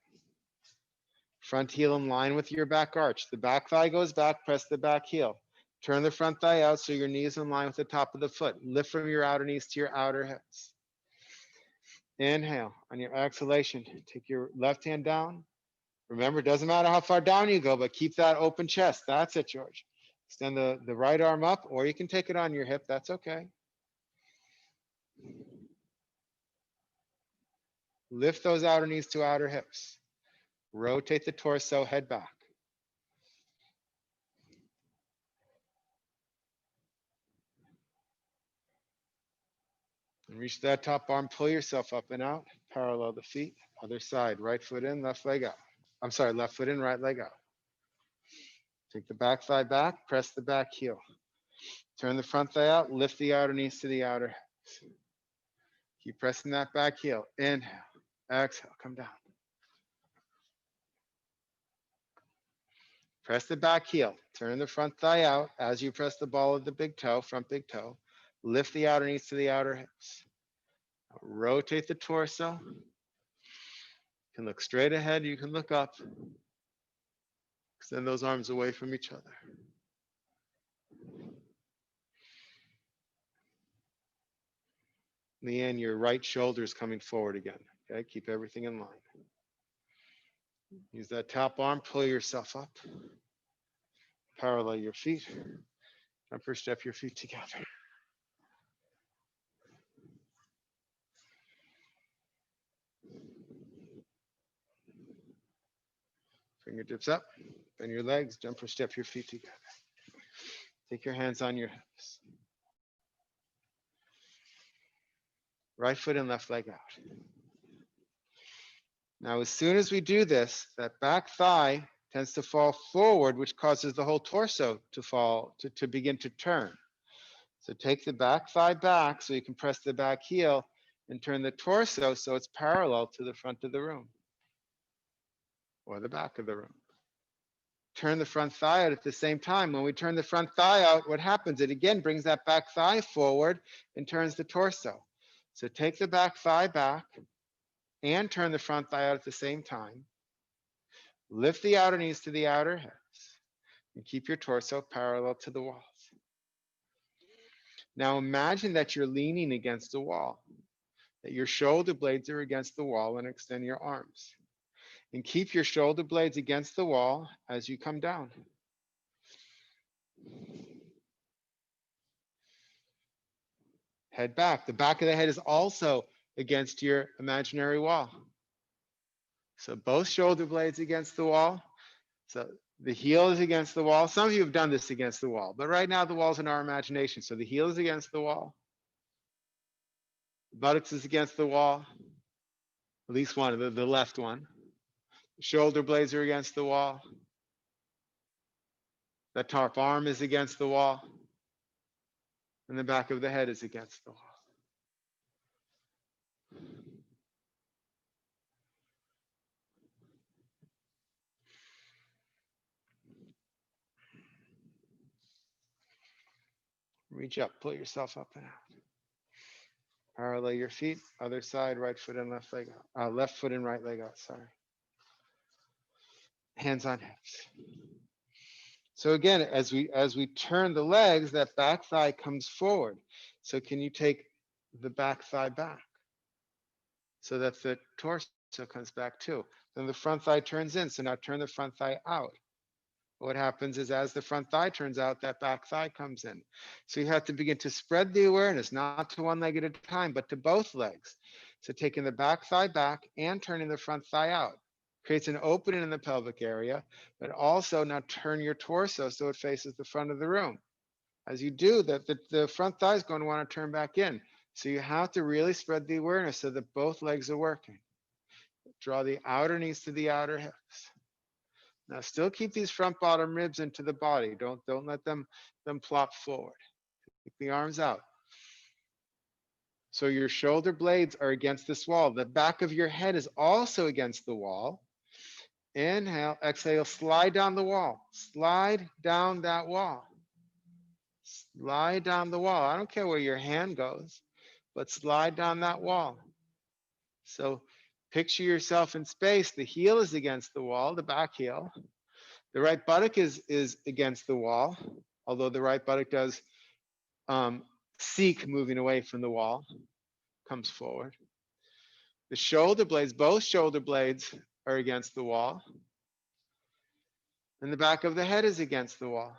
Front heel in line with your back arch. The back thigh goes back, press the back heel. Turn the front thigh out so your knee is in line with the top of the foot. Lift from your outer knees to your outer hips. Inhale. On your exhalation, take your left hand down. Remember, it doesn't matter how far down you go, but keep that open chest. That's it, George. Extend the right arm up, or you can take it on your hip. That's okay. Lift those outer knees to outer hips. Rotate the torso, head back. And reach that top arm, pull yourself up and out. Parallel the feet. Other side, right foot in, left leg out. I'm sorry, left foot in, right leg out. Take the back thigh back, press the back heel. Turn the front thigh out, lift the outer knees to the outer hips. Keep pressing that back heel. Inhale, exhale, come down. Press the back heel. Turn the front thigh out as you press the ball of the big toe, front big toe. Lift the outer knees to the outer hips. Rotate the torso. You can look straight ahead, you can look up. Extend those arms away from each other. In the end, your right shoulder is coming forward again. Okay, keep everything in line. Use that top arm, pull yourself up. Parallel your feet. Jump or step your feet together. Fingertips up, bend your legs, jump or step your feet together. Take your hands on your hips. Right foot and left leg out. Now, as soon as we do this, that back thigh tends to fall forward, which causes the whole torso to fall, to begin to turn. So take the back thigh back so you can press the back heel and turn the torso so it's parallel to the front of the room or the back of the room. Turn the front thigh out at the same time. When we turn the front thigh out, what happens? It again brings that back thigh forward and turns the torso. So take the back thigh back and turn the front thigh out at the same time. Lift the outer knees to the outer hips and keep your torso parallel to the walls. Now imagine that you're leaning against the wall, that your shoulder blades are against the wall, and extend your arms. And keep your shoulder blades against the wall as you come down. Head back. The back of the head is also against your imaginary wall. So both shoulder blades against the wall. So the heel is against the wall. Some of you have done this against the wall, but right now the wall's in our imagination. So the heel is against the wall. The buttocks is against the wall. At least one, the left one. The shoulder blades are against the wall. The top arm is against the wall. And the back of the head is against the wall. Reach up, pull yourself up and out. Parallel your feet, other side, right foot and left leg out. Left foot and right leg out, sorry. Hands on hips. So again, as we turn the legs, that back thigh comes forward. So can you take the back thigh back so that the torso comes back too? Then the front thigh turns in. So now turn the front thigh out. What happens is as the front thigh turns out, that back thigh comes in. So you have to begin to spread the awareness, not to one leg at a time, but to both legs. So taking the back thigh back and turning the front thigh out creates an opening in the pelvic area, but also now turn your torso so it faces the front of the room. As you do that, the front thigh is going to want to turn back in. So you have to really spread the awareness so that both legs are working. Draw the outer knees to the outer hips. Now still keep these front bottom ribs into the body. Don't let them plop forward. Keep the arms out. So your shoulder blades are against this wall. The back of your head is also against the wall. Inhale, exhale, slide down the wall. Slide down that wall. Slide down the wall. I don't care where your hand goes, but slide down that wall. So picture yourself in space. The heel is against the wall, the back heel. The right buttock is against the wall, although the right buttock does seek moving away from the wall, comes forward. The shoulder blades, both shoulder blades are against the wall. And the back of the head is against the wall.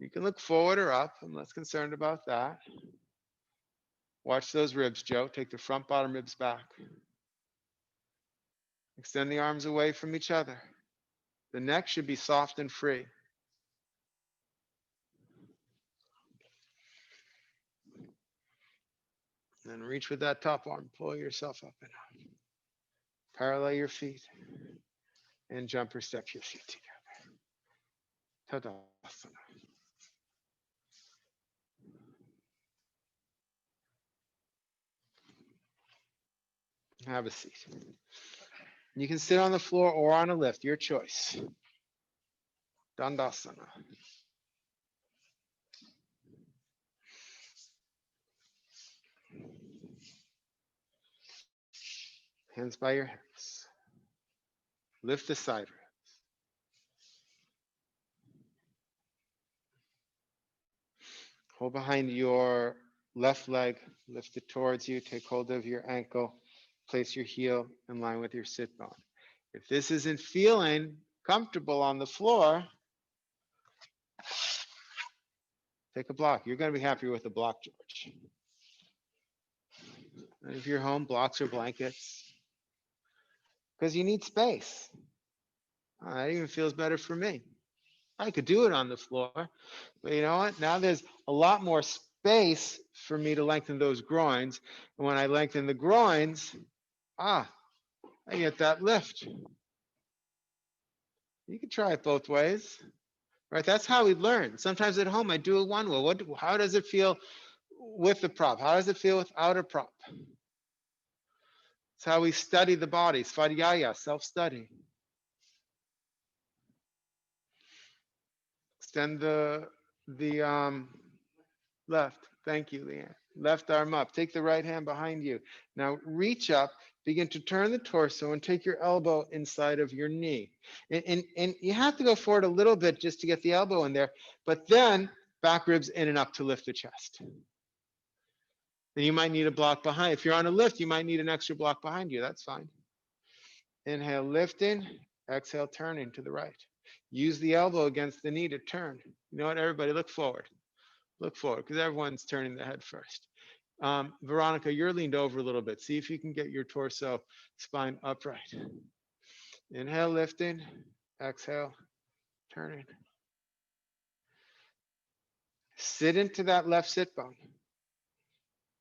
You can look forward or up. I'm less concerned about that. Watch those ribs, Joe. Take the front bottom ribs back. Extend the arms away from each other. The neck should be soft and free. Then reach with that top arm. Pull yourself up and out. Parallel your feet. And jump or step your feet together. Tadasana. Have a seat. You can sit on the floor or on a lift, your choice. Dandasana. Hands by your hips. Lift the side ribs. Hold behind your left leg, lift it towards you, take hold of your ankle, place your heel in line with your sit bone. If this isn't feeling comfortable on the floor, take a block. You're going to be happier with a block, George. And if you're home, blocks or blankets, because you need space. That even feels better for me. I could do it on the floor, but you know what? Now there's a lot more space for me to lengthen those groins. And when I lengthen the groins, I get that lift. You can try it both ways. right? That's how we learn. Sometimes at home, I do it one way. How does it feel with the prop? How does it feel without a prop? It's how we study the body. Svadhyaya, self-study. Extend the left. Thank you, Leanne. Left arm up. Take the right hand behind you. Now reach up. Begin to turn the torso and take your elbow inside of your knee. And you have to go forward a little bit just to get the elbow in there, but then back ribs in and up to lift the chest. Then you might need a block behind. If you're on a lift, you might need an extra block behind you. That's fine. Inhale, lifting. Exhale, turning to the right. Use the elbow against the knee to turn. You know what, everybody, look forward. Look forward, because everyone's turning the head first. Veronica, you're leaned over a little bit. See if you can get your torso, spine upright. Inhale, lifting. Exhale, turning. Sit into that left sit bone.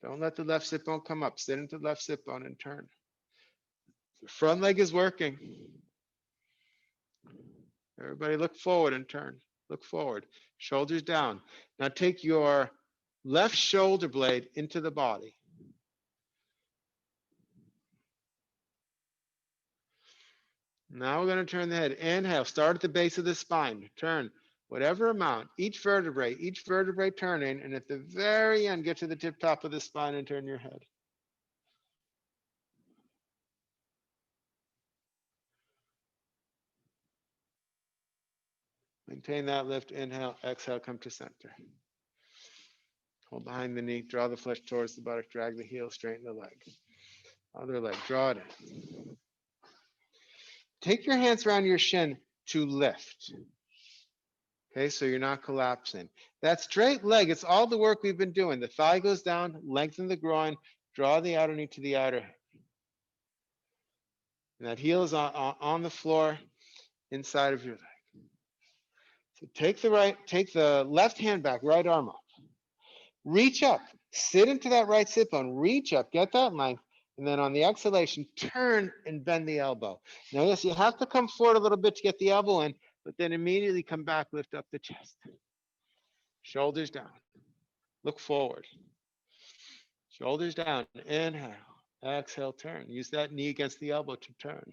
Don't let the left sit bone come up. Sit into the left sit bone and turn. The front leg is working. Everybody look forward and turn. Look forward. Shoulders down. Now take your left shoulder blade into the body. Now we're going to turn the head. Inhale. Start at the base of the spine. Turn whatever amount. Each vertebrae turning. And at the very end, get to the tip top of the spine and turn your head. Maintain that lift. Inhale. Exhale. Come to center. Hold behind the knee. Draw the flesh towards the buttock. Drag the heel. Straighten the leg. Other leg. Draw it in. Take your hands around your shin to lift. Okay, so you're not collapsing. That straight leg, it's all the work we've been doing. The thigh goes down, lengthen the groin, draw the outer knee to the outer hip. And that heel is on the floor inside of your leg. So take the left hand back, right arm up. Reach up, sit into that right sit bone, reach up, get that length, and then on the exhalation, turn and bend the elbow. Now, yes, you have to come forward a little bit to get the elbow in, but then immediately come back, lift up the chest. Shoulders down. Look forward. Shoulders down. Inhale. Exhale, turn. Use that knee against the elbow to turn.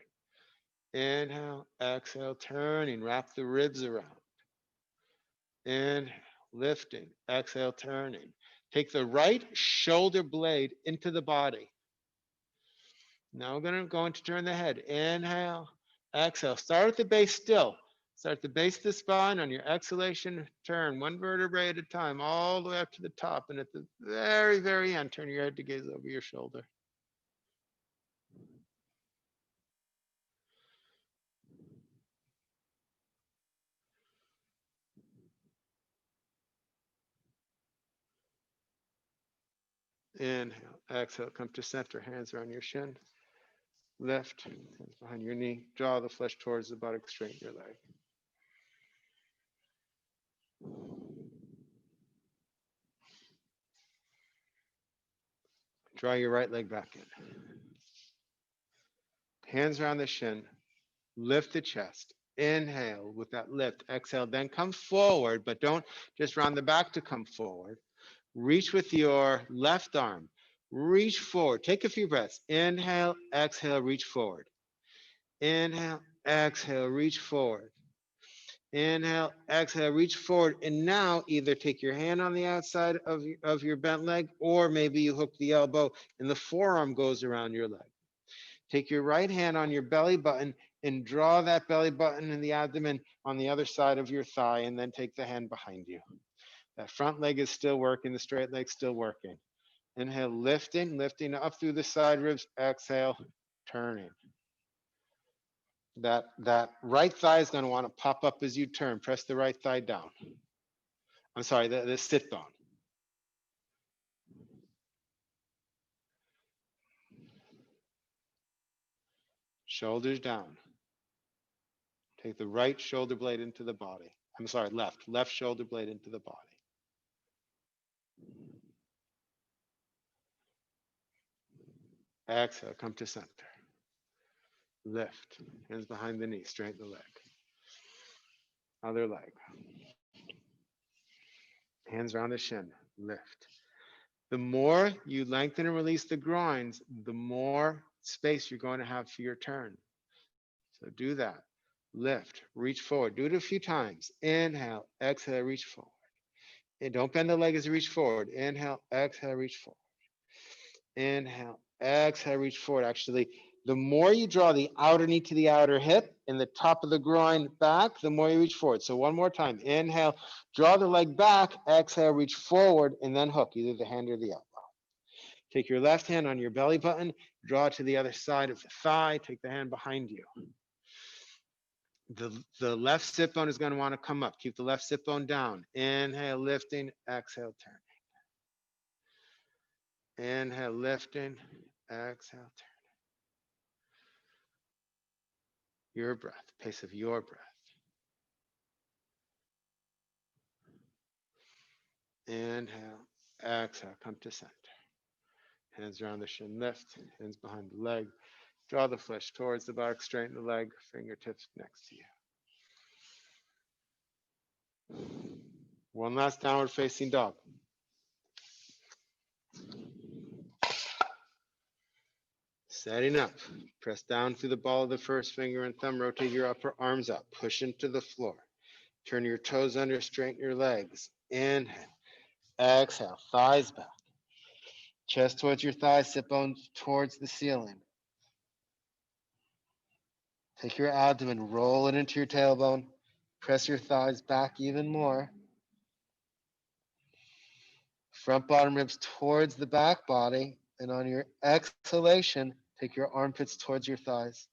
Inhale. Exhale, turning. Wrap the ribs around. Inhale. Lifting. Exhale, turning. Take the right shoulder blade into the body. Now we're going to turn the head. Inhale. Exhale. Start at the base still. Start at the base of the spine. On your exhalation, turn one vertebrae at a time, all the way up to the top. And at the very, very end, turn your head to gaze over your shoulder. Inhale, exhale, come to center, hands around your shin. Lift, hands behind your knee. Draw the flesh towards the buttock, straighten your leg. Draw your right leg back in. Hands around the shin. Lift the chest. Inhale with that lift. Exhale, then come forward, but don't just round the back to come forward. Reach with your left arm. Reach forward. Take a few breaths. Inhale, exhale, reach forward. Inhale, exhale, reach forward. Inhale, exhale, reach forward. And now either take your hand on the outside of your bent leg, or maybe you hook the elbow and the forearm goes around your leg. Take your right hand on your belly button and draw that belly button and the abdomen on the other side of your thigh, and then take the hand behind you. That front leg is still working, the straight leg's still working. Inhale, lifting up through the side ribs. Exhale, turning. That right thigh is going to want to pop up as you turn. Press the right thigh down. I'm sorry, the sit bone. Shoulders down. Take the right shoulder blade into the body. I'm sorry, left shoulder blade into the body. Exhale, come to center. Lift, hands behind the knee, straighten the leg. Other leg. Hands around the shin. Lift. The more you lengthen and release the groins, the more space you're going to have for your turn. So do that. Lift, reach forward. Do it a few times. Inhale, exhale, reach forward. And don't bend the leg as you reach forward. Inhale, exhale, reach forward. Inhale, exhale, reach forward. Actually, the more you draw the outer knee to the outer hip and the top of the groin back, the more you reach forward. So one more time. Inhale, draw the leg back. Exhale, reach forward, and then hook either the hand or the elbow. Take your left hand on your belly button, draw it to the other side of the thigh. Take the hand behind you. The left sit bone is going to want to come up. Keep the left sit bone down. Inhale, lifting. Exhale, turning. Inhale, lifting. Exhale, turning. Your breath, pace of your breath. Inhale, exhale, come to center. Hands around the shin, lift. Hands behind the leg. Draw the flesh towards the back, straighten the leg, fingertips next to you. One last downward facing dog. Setting up. Press down through the ball of the first finger and thumb. Rotate your upper arms up. Push into the floor. Turn your toes under. Straighten your legs. Inhale. Exhale. Thighs back. Chest towards your thighs. Sit bones towards the ceiling. Take your abdomen. Roll it into your tailbone. Press your thighs back even more. Front bottom ribs towards the back body. And on your exhalation, take your armpits towards your thighs.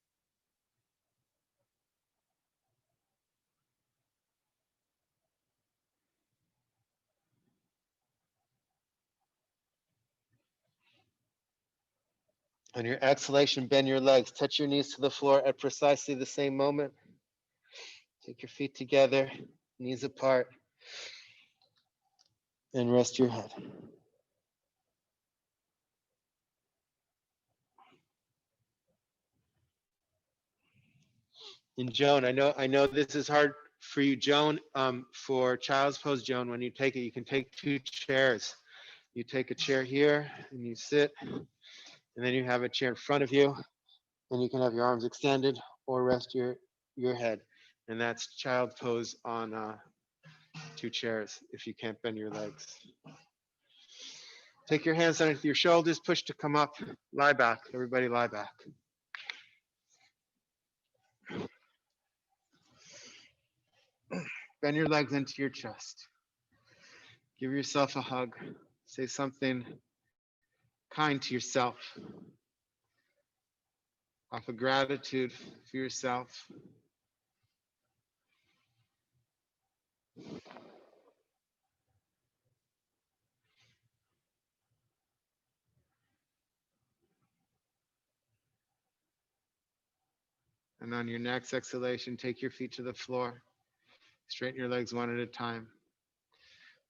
On your exhalation, bend your legs. Touch your knees to the floor at precisely the same moment. Take your feet together, knees apart, and rest your head. And Joan, I know this is hard for you, Joan. For child's pose, Joan, when you take it, you can take 2 chairs. You take a chair here and you sit, and then you have a chair in front of you, and you can have your arms extended or rest your head. And that's child pose on 2 chairs if you can't bend your legs. Take your hands underneath your shoulders, push to come up, lie back. Everybody lie back. Bend your legs into your chest. Give yourself a hug. Say something kind to yourself. Offer gratitude for yourself. And on your next exhalation, take your feet to the floor. Straighten your legs one at a time.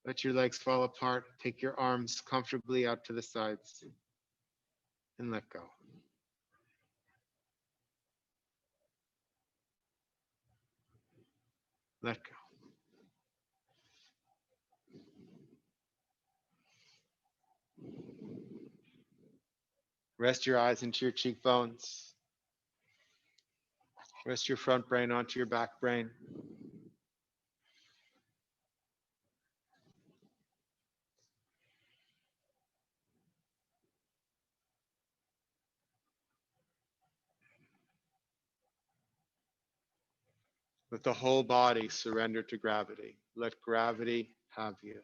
Let your legs fall apart. Take your arms comfortably out to the sides and let go. Let go. Rest your eyes into your cheekbones. Rest your front brain onto your back brain. Let the whole body surrender to gravity. Let gravity have you.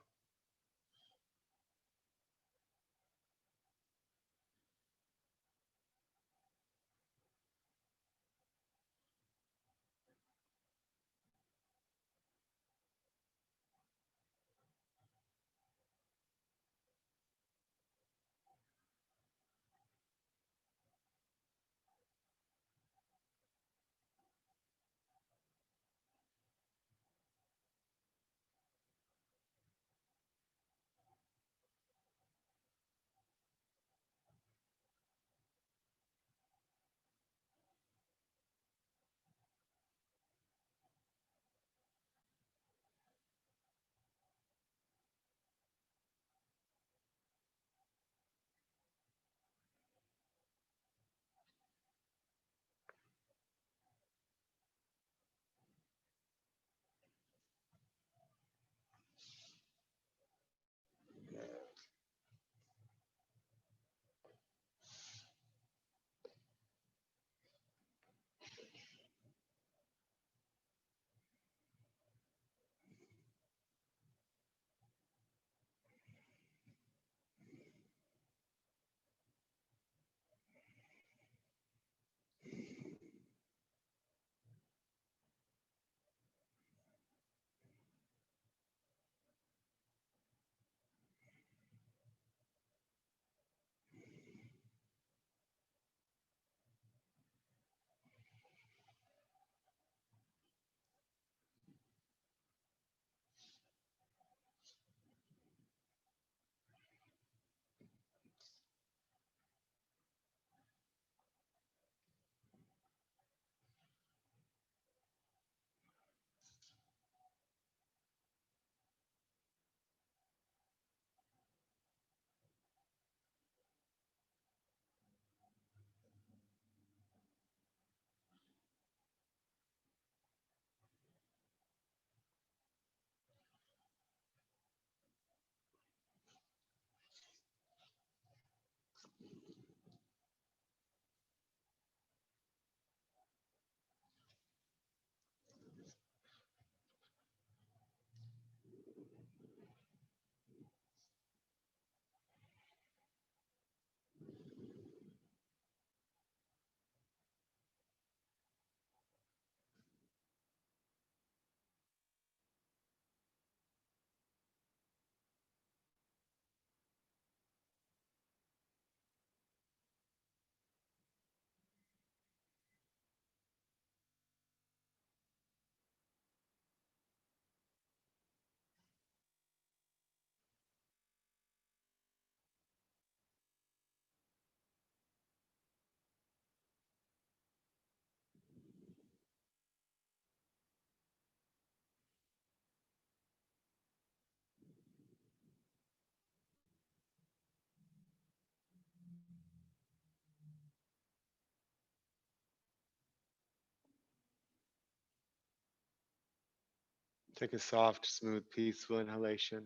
Take a soft, smooth, peaceful inhalation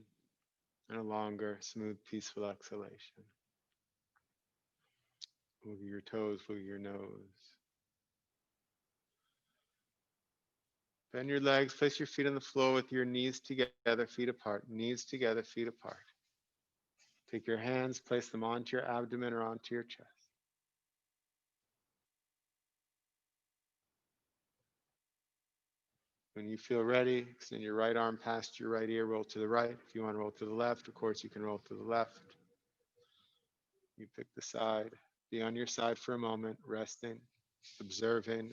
and a longer, smooth, peaceful exhalation. Wiggle your toes, wiggle your nose. Bend your legs, place your feet on the floor with your knees together, feet apart. Knees together, feet apart. Take your hands, place them onto your abdomen or onto your chest. When you feel ready, extend your right arm past your right ear, roll to the right. If you want to roll to the left, of course, you can roll to the left. You pick the side. Be on your side for a moment, resting, observing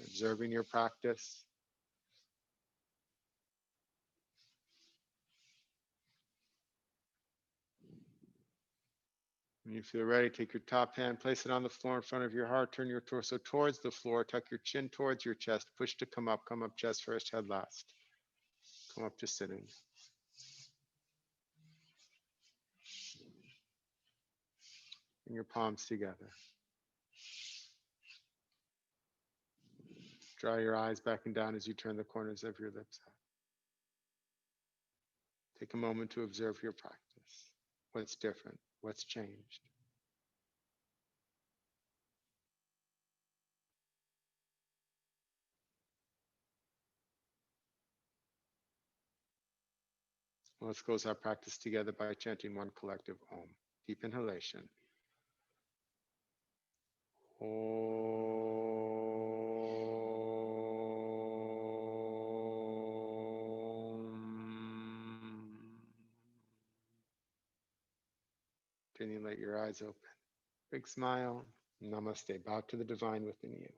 your practice. When you feel ready, take your top hand, place it on the floor in front of your heart, turn your torso towards the floor, tuck your chin towards your chest, push to come up chest first, head last. Come up to sitting. Bring your palms together. Draw your eyes back and down as you turn the corners of your lips out. Take a moment to observe your practice. What's different? What's changed? Let's close our practice together by chanting one collective Om. Deep inhalation. Om. Then you let your eyes open. Big smile. Namaste. Bow to the divine within you.